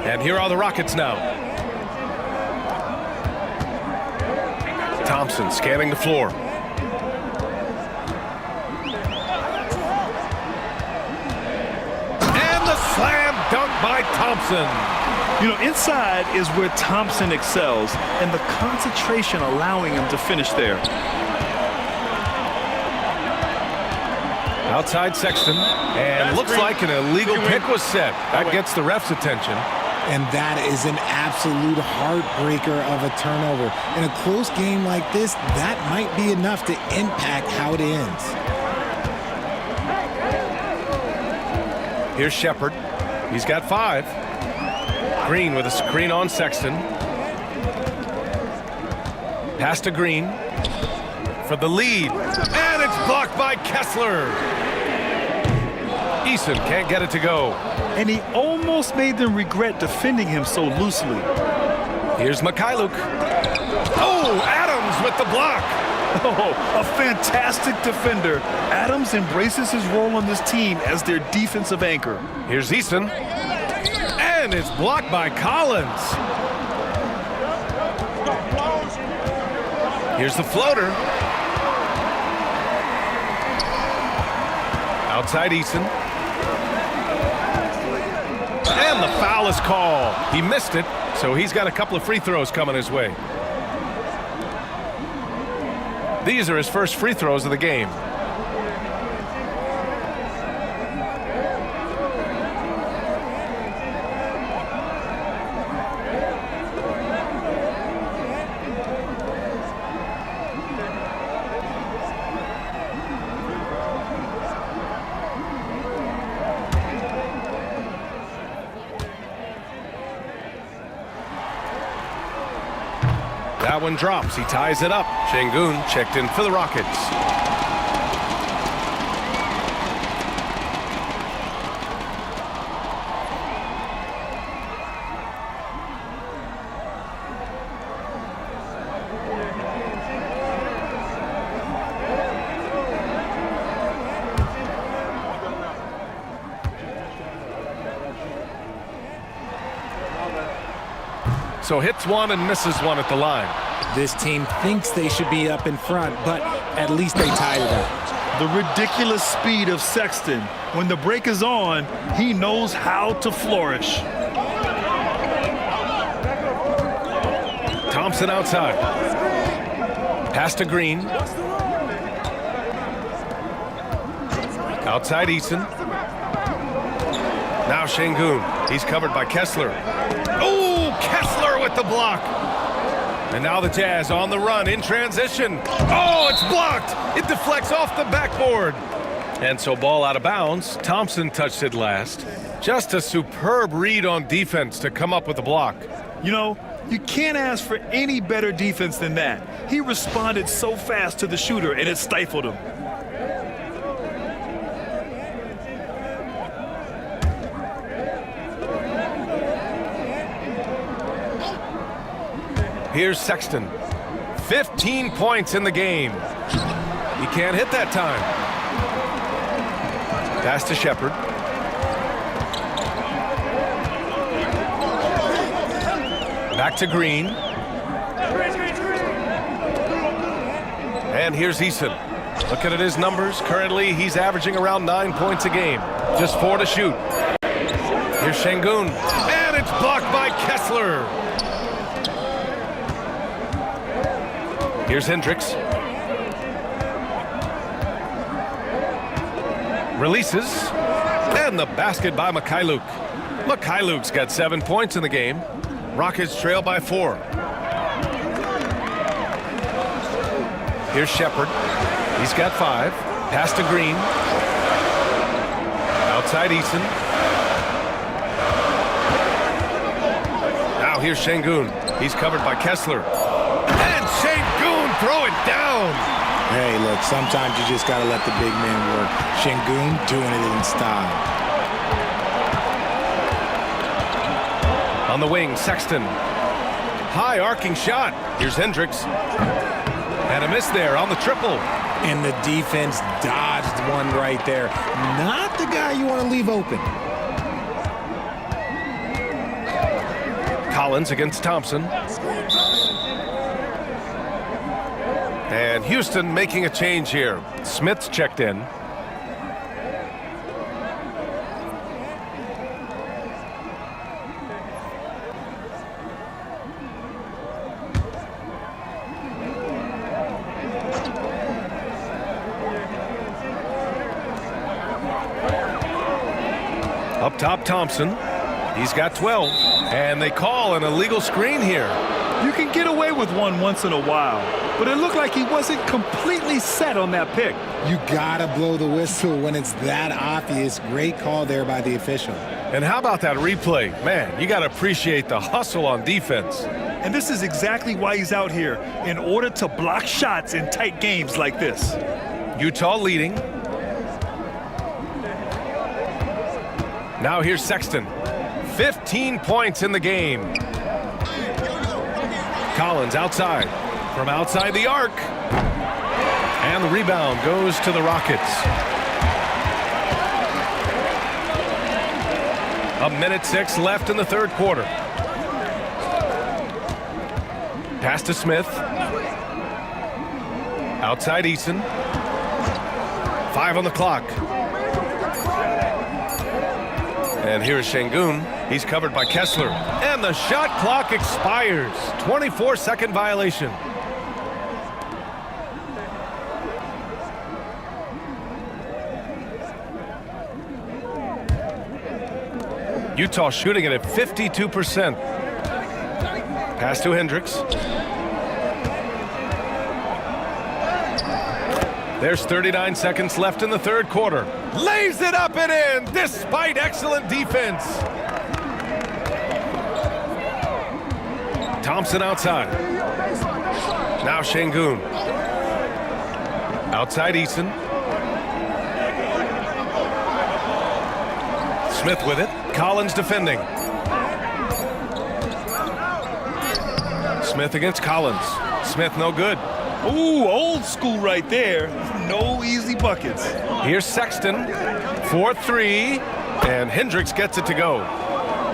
And here are the Rockets now. Thompson scanning the floor. And the slam dunk by Thompson. Inside is where Thompson excels, and the concentration allowing him to finish there. Outside Sexton, and looks like an illegal pick was set. That gets the ref's attention. And that is an absolute heartbreaker of a turnover. In a close game like this, that might be enough to impact how it ends. Here's Shepard. He's got 5. Green with a screen on Sexton. Pass to Green for the lead. And it's blocked by Kessler. Eason can't get it to go. And he almost made them regret defending him so loosely. Here's Mikhailuk. Oh, Adams with the block. Oh, a fantastic defender. Adams embraces his role on this team as their defensive anchor. Here's Eason. And it's blocked by Collins. Here's the floater. Outside Eason. And And the foul is called. He missed it, so he's got a couple of free throws coming his way. These are his first free throws of the game. That one drops. He ties it up. Şengün checked in for the Rockets. So hits one and misses one at the line. This team thinks they should be up in front, but at least they tied it up. The ridiculous speed of Sexton. When the break is on, he knows how to flourish. Thompson outside. Pass to Green. Outside Eason. Now Şengün. He's covered by Kessler. Oh, Kessler with the block. And now the Jazz on the run in transition. Oh, it's blocked. It deflects off the backboard. And so ball out of bounds. Thompson touched it last. Just a superb read on defense to come up with the block. You know, you can't ask for any better defense than that. He responded so fast to the shooter, and it stifled him. Here's Sexton. 15 points in the game. He can't hit that time. Pass to Shepherd. Back to Green. And here's Eason. Looking at his numbers, currently he's averaging around 9 points a game. Just 4 to shoot. Here's Şengün. And it's blocked by Kessler. Here's Hendricks. Releases. And the basket by Mykhailiuk. Mykhailiuk's got 7 points in the game. Rockets trail by 4. Here's Shepherd. He's got 5. Pass to Green. Outside Eason. Now here's Şengün. He's covered by Kessler. And Şengün throw it down. Hey, look, sometimes you just got to let the big man work. Şengün doing it in style. On the wing, Sexton. High arcing shot. Here's Hendricks. And a miss there on the triple. And the defense dodged one right there. Not the guy you want to leave open. Collins against Thompson. And Houston making a change here. Smith's checked in. Up top, Thompson. He's got 12. And they call an illegal screen here. You can get away with one once in a while, but it looked like he wasn't completely set on that pick. You gotta blow the whistle when it's that obvious. Great call there by the official. And how about that replay? Man, you gotta appreciate the hustle on defense. And this is exactly why he's out here, in order to block shots in tight games like this. Utah leading. Now here's Sexton. 15 points in the game. Collins outside. From outside the arc. And the rebound goes to the Rockets. 1:06 left in the third quarter. Pass to Smith. Outside Eason. 5 on the clock. And here's Şengün. He's covered by Kessler. And the shot clock expires. 24-second violation. Utah shooting it at 52%. Pass to Hendricks. There's 39 seconds left in the third quarter. Lays it up and in despite excellent defense. Thompson outside. Now Şengün. Outside Eason. Smith with it. Collins defending. Smith against Collins. Smith no good. Ooh, old school right there. No easy buckets. Here's Sexton for three, and Hendricks gets it to go.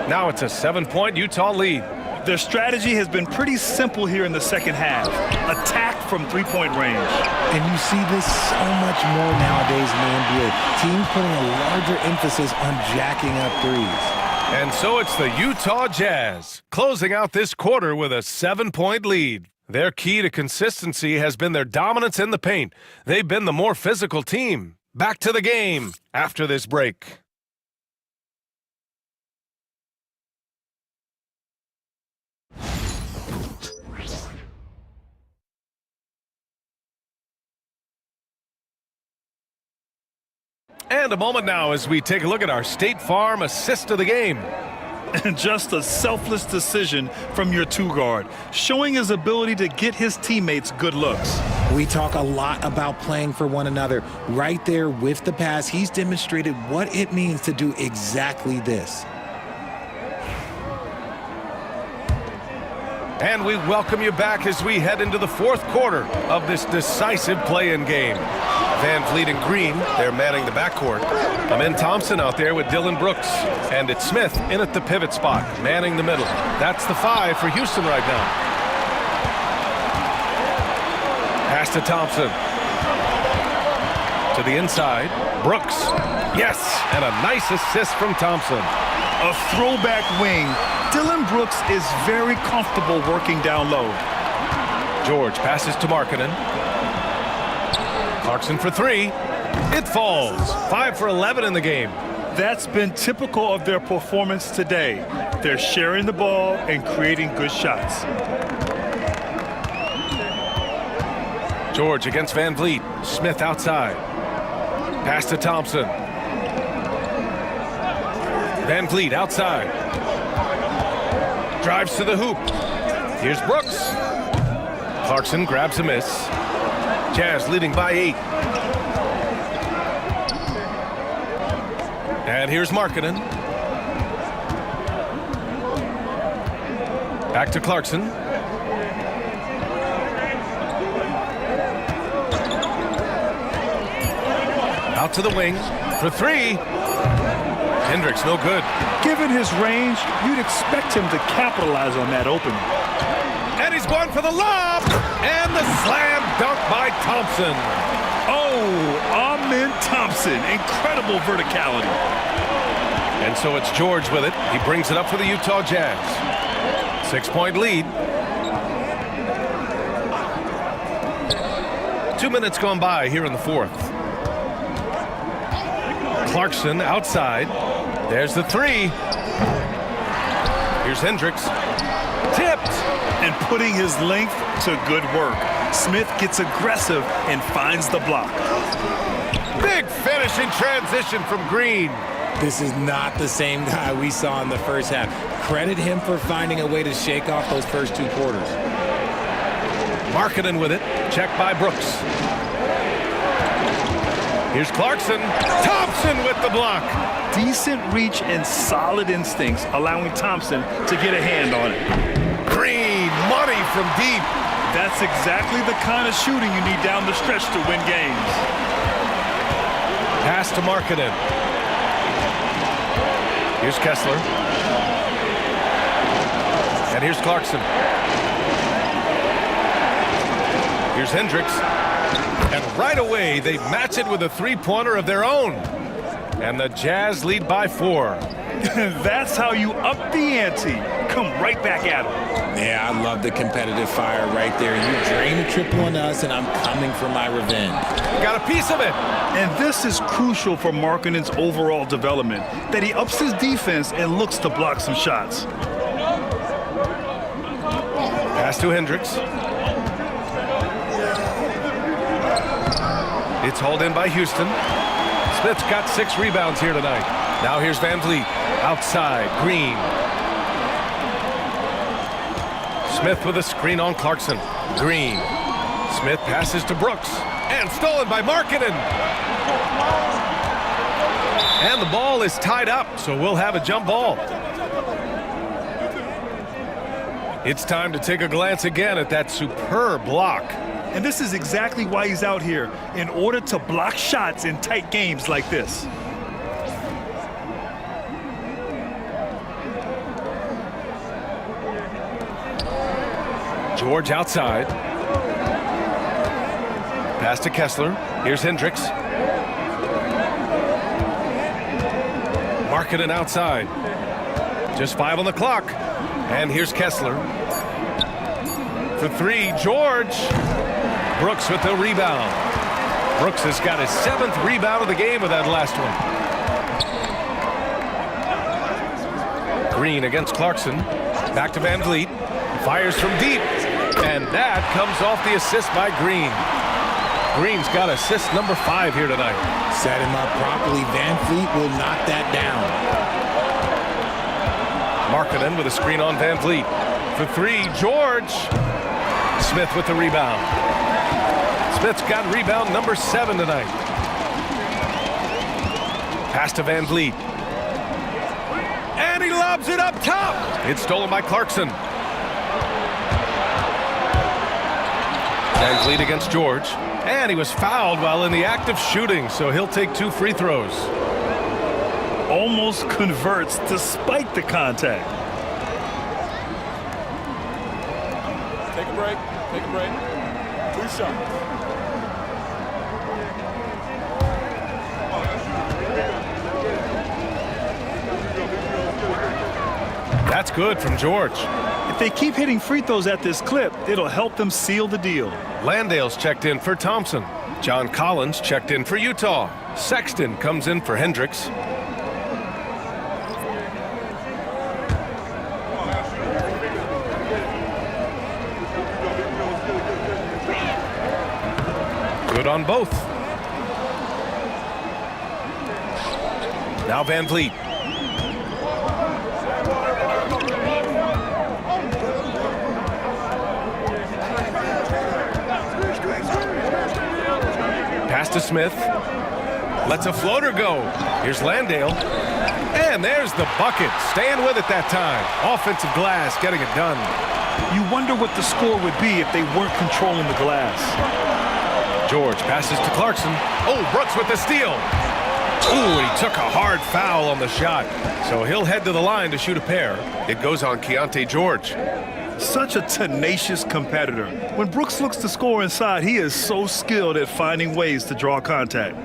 Now it's a 7-point Utah lead. Their strategy has been pretty simple here in the second half. Attack from three-point range. And you see this so much more nowadays in the NBA. Teams putting a larger emphasis on jacking up threes. And so it's the Utah Jazz closing out this quarter with a 7-point lead. Their key to consistency has been their dominance in the paint. They've been the more physical team. Back to the game after this break. And a moment now as we take a look at our State Farm assist of the game. And just a selfless decision from your two-guard, showing his ability to get his teammates good looks. We talk a lot about playing for one another. Right there with the pass, he's demonstrated what it means to do exactly this. And we welcome you back as we head into the fourth quarter of this decisive play-in game. Van Vliet and Green, they're manning the backcourt. Amen Thompson out there with Dylan Brooks. And it's Smith in at the pivot spot, manning the middle. That's the 5 for Houston right now. Pass to Thompson. To the inside, Brooks. Yes, and a nice assist from Thompson. A throwback wing. Dylan Brooks is very comfortable working down low. George passes to Markkanen. Clarkson for 3. It falls. 5 for 11 in the game. That's been typical of their performance today. They're sharing the ball and creating good shots. George against Van Vliet. Smith outside. Pass to Thompson. Van Vliet outside. Drives to the hoop. Here's Brooks. Clarkson grabs a miss. Jazz leading by 8. And here's Markkanen. Back to Clarkson. Out to the wing for 3. Hendricks no good. Given his range, you'd expect him to capitalize on that opening. And he's going for the lob. And the slam dunk by Thompson. Oh, Amen Thompson. Incredible verticality. And so it's George with it. He brings it up for the Utah Jazz. 6-point lead. 2 minutes gone by here in the fourth. Clarkson outside. There's the 3. Here's Hendricks. Tipped. And putting his length to good work. Smith gets aggressive and finds the block. Big finish in transition from Green. This is not the same guy we saw in the first half. Credit him for finding a way to shake off those first 2 quarters. Markkanen with it. Checked by Brooks. Here's Clarkson. Thompson with the block. Decent reach and solid instincts, allowing Thompson to get a hand on it. Green, money from deep. That's exactly the kind of shooting you need down the stretch to win games. Pass to Markkanen. Here's Kessler. And here's Clarkson. Here's Hendricks. And right away, they match it with a 3-pointer of their own. And the Jazz lead by 4. That's how you up the ante. Come right back at him. Yeah, I love the competitive fire right there. You drain a triple on us, and I'm coming for my revenge. Got a piece of it. And this is crucial for Markkanen's overall development, that he ups his defense and looks to block some shots. Pass to Hendricks. It's hauled in by Houston. Smith's got 6 rebounds here tonight. Now here's Van Vliet. Outside, Green. Smith with a screen on Clarkson. Green. Smith passes to Brooks. And stolen by Markkanen. And the ball is tied up, so we'll have a jump ball. It's time to take a glance again at that superb block. And this is exactly why he's out here, in order to block shots in tight games like this. George outside. Pass to Kessler. Here's Hendricks. Markkanen outside. Just 5 on the clock. And here's Kessler. For 3, George. Brooks with the rebound. Brooks has got his 7th rebound of the game with that last one. Green against Clarkson. Back to Van Vliet. Fires from deep. And that comes off the assist by Green. Green's got assist number 5 here tonight. Set him up properly. Van Vliet will knock that down. Markkanen with a screen on Van Vliet. For 3, George. Smith with the rebound. Smith's got rebound number 7 tonight. Pass to Van Vliet. And he lobs it up top. It's stolen by Clarkson. Van Vliet against George. And he was fouled while in the act of shooting, so he'll take 2 free throws. Almost converts despite the contact. Take a break. Take a break. 2 shots. That's good from George. If they keep hitting free throws at this clip, it'll help them seal the deal. Landale's checked in for Thompson. John Collins checked in for Utah. Sexton comes in for Hendricks. Good on both. Now Van Vliet. Pass to Smith. Lets a floater go. Here's Landale. And there's the bucket. Staying with it that time. Offensive glass getting it done. You wonder what the score would be if they weren't controlling the glass. George passes to Clarkson. Oh, Brooks with the steal. Ooh, he took a hard foul on the shot. So he'll head to the line to shoot a pair. It goes on Keontae George. Such a tenacious competitor. When Brooks looks to score inside, he is so skilled at finding ways to draw contact.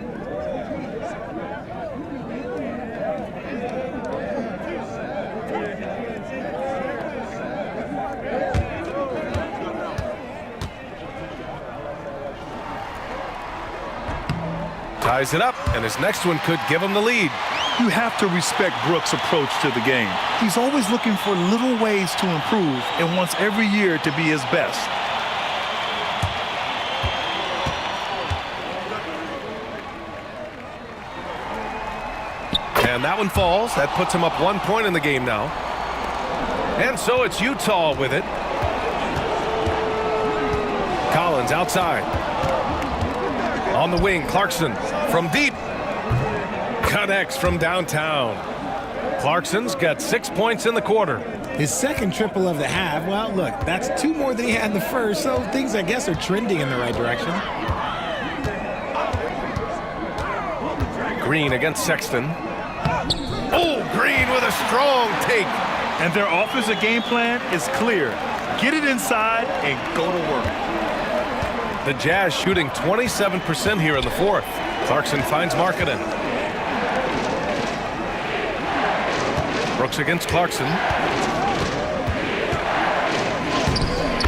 Ties it up, and his next one could give him the lead. You have to respect Brooks' approach to the game. He's always looking for little ways to improve and wants every year to be his best. And that one falls. That puts him up 1 point in the game now. And so it's Utah with it. Collins outside. On the wing, Clarkson from deep. Connects from downtown. Clarkson's got 6 points in the quarter. His second triple of the half. Well, look, that's 2 more than he had in the first, so things, I guess, are trending in the right direction. Green against Sexton. Oh, Green with a strong take. And their offensive game plan is clear. Get it inside and go to work. The Jazz shooting 27% here in the fourth. Clarkson finds Markkanen. Brooks against Clarkson.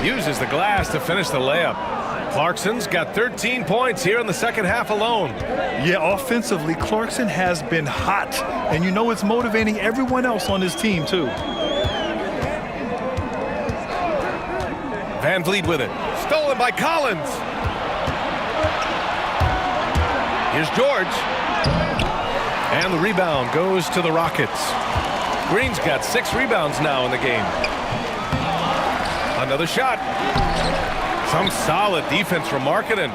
Uses the glass to finish the layup. Clarkson's got 13 points here in the second half alone. Yeah, offensively, Clarkson has been hot. And you know it's motivating everyone else on his team, too. Van Vliet with it. Stolen by Collins. Here's George. And the rebound goes to the Rockets. Green's got 6 rebounds now in the game. Another shot. Some solid defense from Markkanen.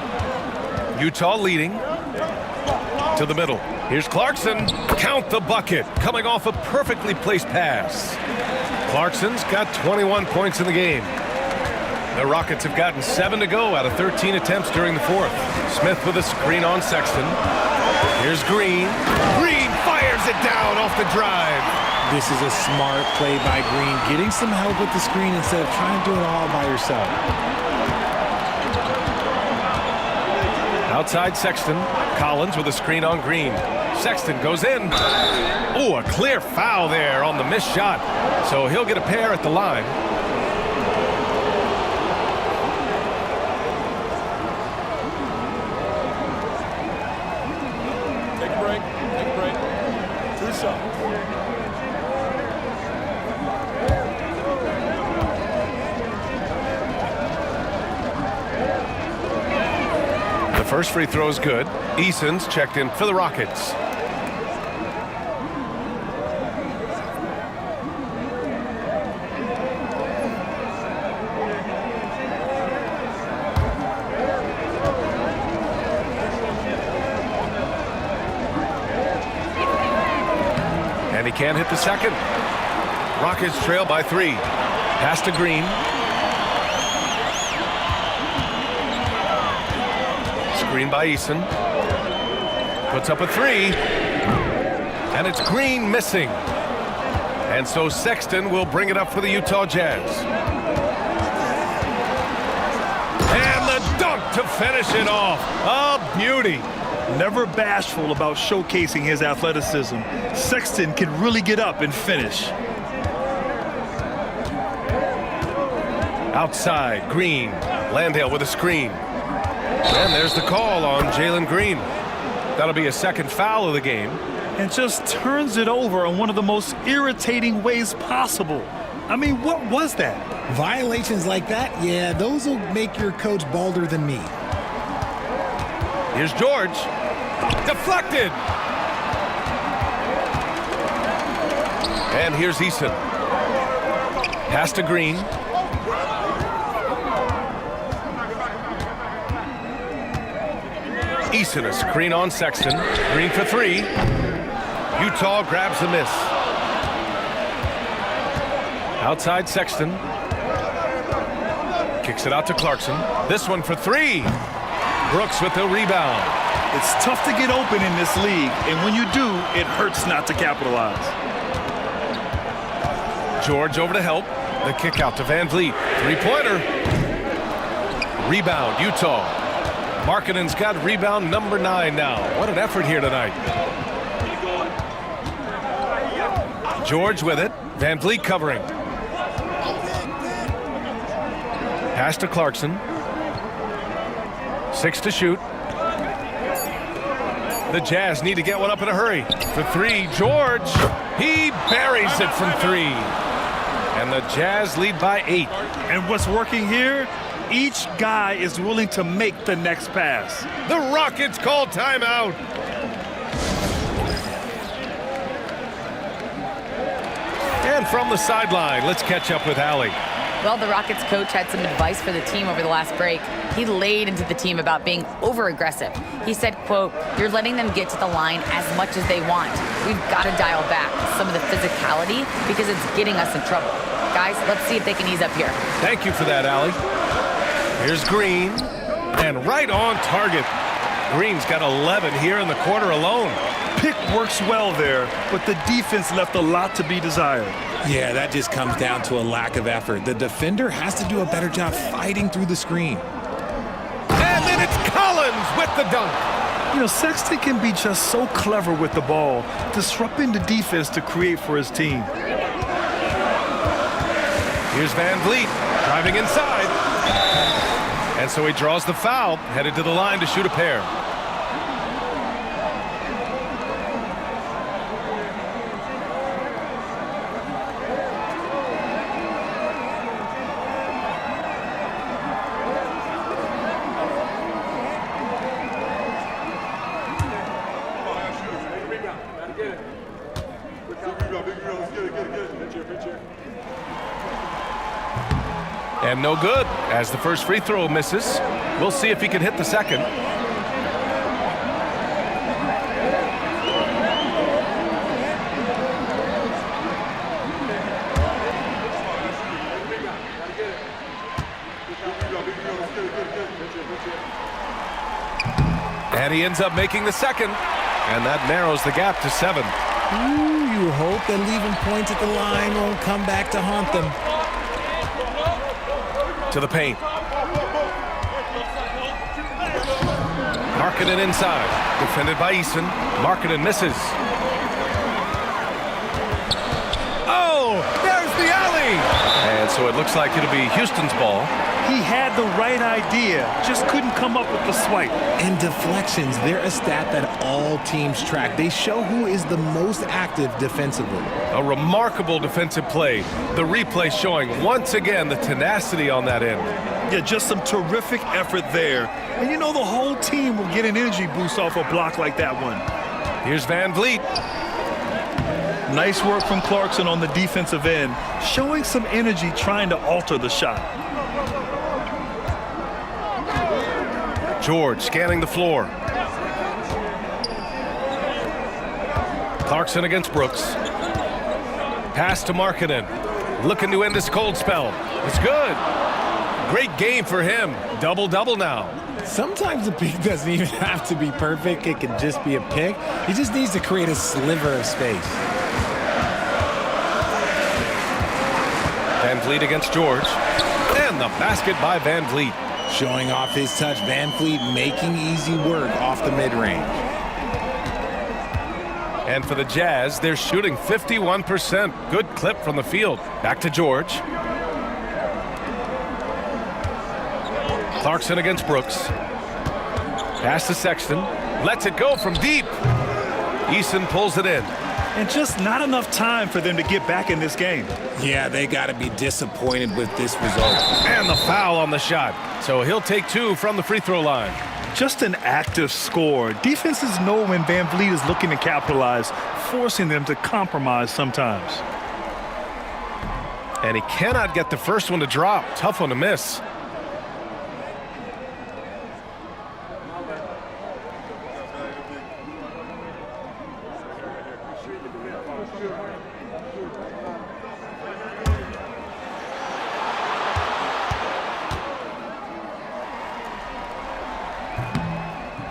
Utah leading to the middle. Here's Clarkson. Count the bucket. Coming off a perfectly placed pass. Clarkson's got 21 points in the game. The Rockets have gotten 7 to go out of 13 attempts during the fourth. Smith with a screen on Sexton. Here's Green. Green fires it down off the drive. This is a smart play by Green, getting some help with the screen instead of trying to do it all by yourself. Outside Sexton. Collins with a screen on Green. Sexton goes in. Oh, a clear foul there on the missed shot. So he'll get a pair at the line. Take a break. Take a break. 2 shots. The first free throw is good. Eason's checked in for the Rockets. And he can't hit the second. Rockets trail by 3. Pass to Green. Screen by Eason. Puts up a 3. And it's Green missing. And so Sexton will bring it up for the Utah Jazz. And the dunk to finish it off. A beauty. Never bashful about showcasing his athleticism. Sexton can really get up and finish. Outside, Green. Landale with a screen. And there's the call on Jalen Green. That'll be a second foul of the game. And just turns it over in one of the most irritating ways possible. I mean, what was that? Violations like that, yeah, those will make your coach balder than me. Here's George. Deflected. And here's Eason. Pass to Green. Eason a screen on Sexton. Green for 3. Utah grabs the miss. Outside Sexton. Kicks it out to Clarkson. This one for 3. Brooks with the rebound. It's tough to get open in this league, and when you do, it hurts not to capitalize. George over to help. The kick out to Van Vliet. 3-pointer. Rebound, Utah. Markkanen's got rebound number 9 now. What an effort here tonight. George with it. Van Vliet covering. Pass to Clarkson. 6 to shoot. The Jazz need to get one up in a hurry. For 3, George. He buries it from 3. And the Jazz lead by 8. And what's working here? Each guy is willing to make the next pass. The Rockets call timeout. And from the sideline, let's catch up with Allie. Well, the Rockets coach had some advice for the team over the last break. He laid into the team about being over-aggressive. He said, quote, "You're letting them get to the line as much as they want. We've got to dial back some of the physicality because it's getting us in trouble. Guys, let's see if they can ease up here." Thank you for that, Allie. Here's Green, and right on target. Green's got 11 here in the quarter alone. Pick works well there, but the defense left a lot to be desired. Yeah, that just comes down to a lack of effort. The defender has to do a better job fighting through the screen. And then it's Collins with the dunk. You know, Sexton can be just so clever with the ball, disrupting the defense to create for his team. Here's Van Vliet driving inside. And so he draws the foul, headed to the line to shoot a pair. And no good, as the first free throw misses. We'll see if he can hit the second. And he ends up making the second, and that narrows the gap to 7. Ooh, you hope that leaving points at the line won't come back to haunt them. To the paint. Markkanen inside. Defended by Eason. Markkanen misses. Oh, there's the alley! And so it looks like it'll be Houston's ball. He had the right idea, just couldn't come up with the swipe. And deflections, they're a stat that all teams track. They show who is the most active defensively. A remarkable defensive play. The replay showing once again the tenacity on that end. Yeah, just some terrific effort there. And you know the whole team will get an energy boost off a block like that one. Here's Van Vliet. Nice work from Clarkson on the defensive end, showing some energy trying to alter the shot. George scanning the floor. Clarkson against Brooks. Pass to Markkanen. Looking to end this cold spell. It's good. Great game for him. Double-double now. Sometimes the pick doesn't even have to be perfect. It can just be a pick. He just needs to create a sliver of space. Van Vliet against George. And the basket by Van Vliet. Showing off his touch, Van Vliet making easy work off the mid-range. And for the Jazz, they're shooting 51%. Good clip from the field. Back to George. Clarkson against Brooks. Pass to Sexton. Lets it go from deep. Eason pulls it in. And just not enough time for them to get back in this game. Yeah, they got to be disappointed with this result. And the foul on the shot. So he'll take 2 from the free throw line. Just an active score. Defenses know when Van Vliet is looking to capitalize, forcing them to compromise sometimes. And he cannot get the first one to drop. Tough one to miss.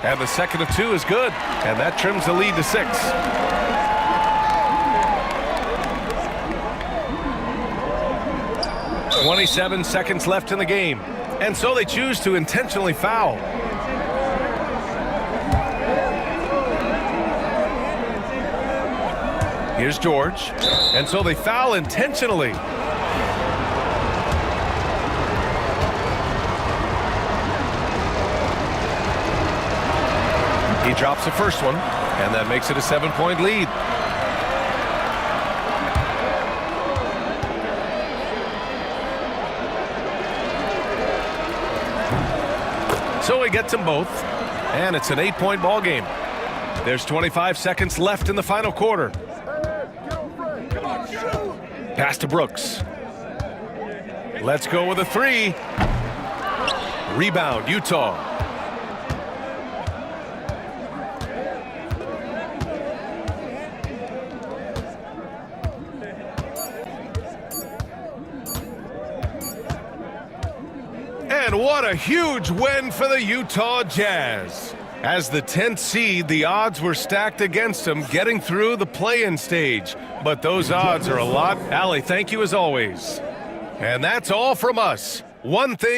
And the second of 2 is good. And that trims the lead to 6. "27 seconds left in the game. And so they choose to intentionally foul. Here's George. And so they foul intentionally. He drops the first one, and that makes it a 7-point lead. So he gets them both, and it's an 8-point ball game. There's 25 seconds left in the final quarter. Pass to Brooks. Let's go with a 3. Rebound, Utah. And what a huge win for the Utah Jazz. As the 10th seed, the odds were stacked against them getting through the play-in stage. But those odds are a lot. Allie, thank you as always. And that's all from us. One thing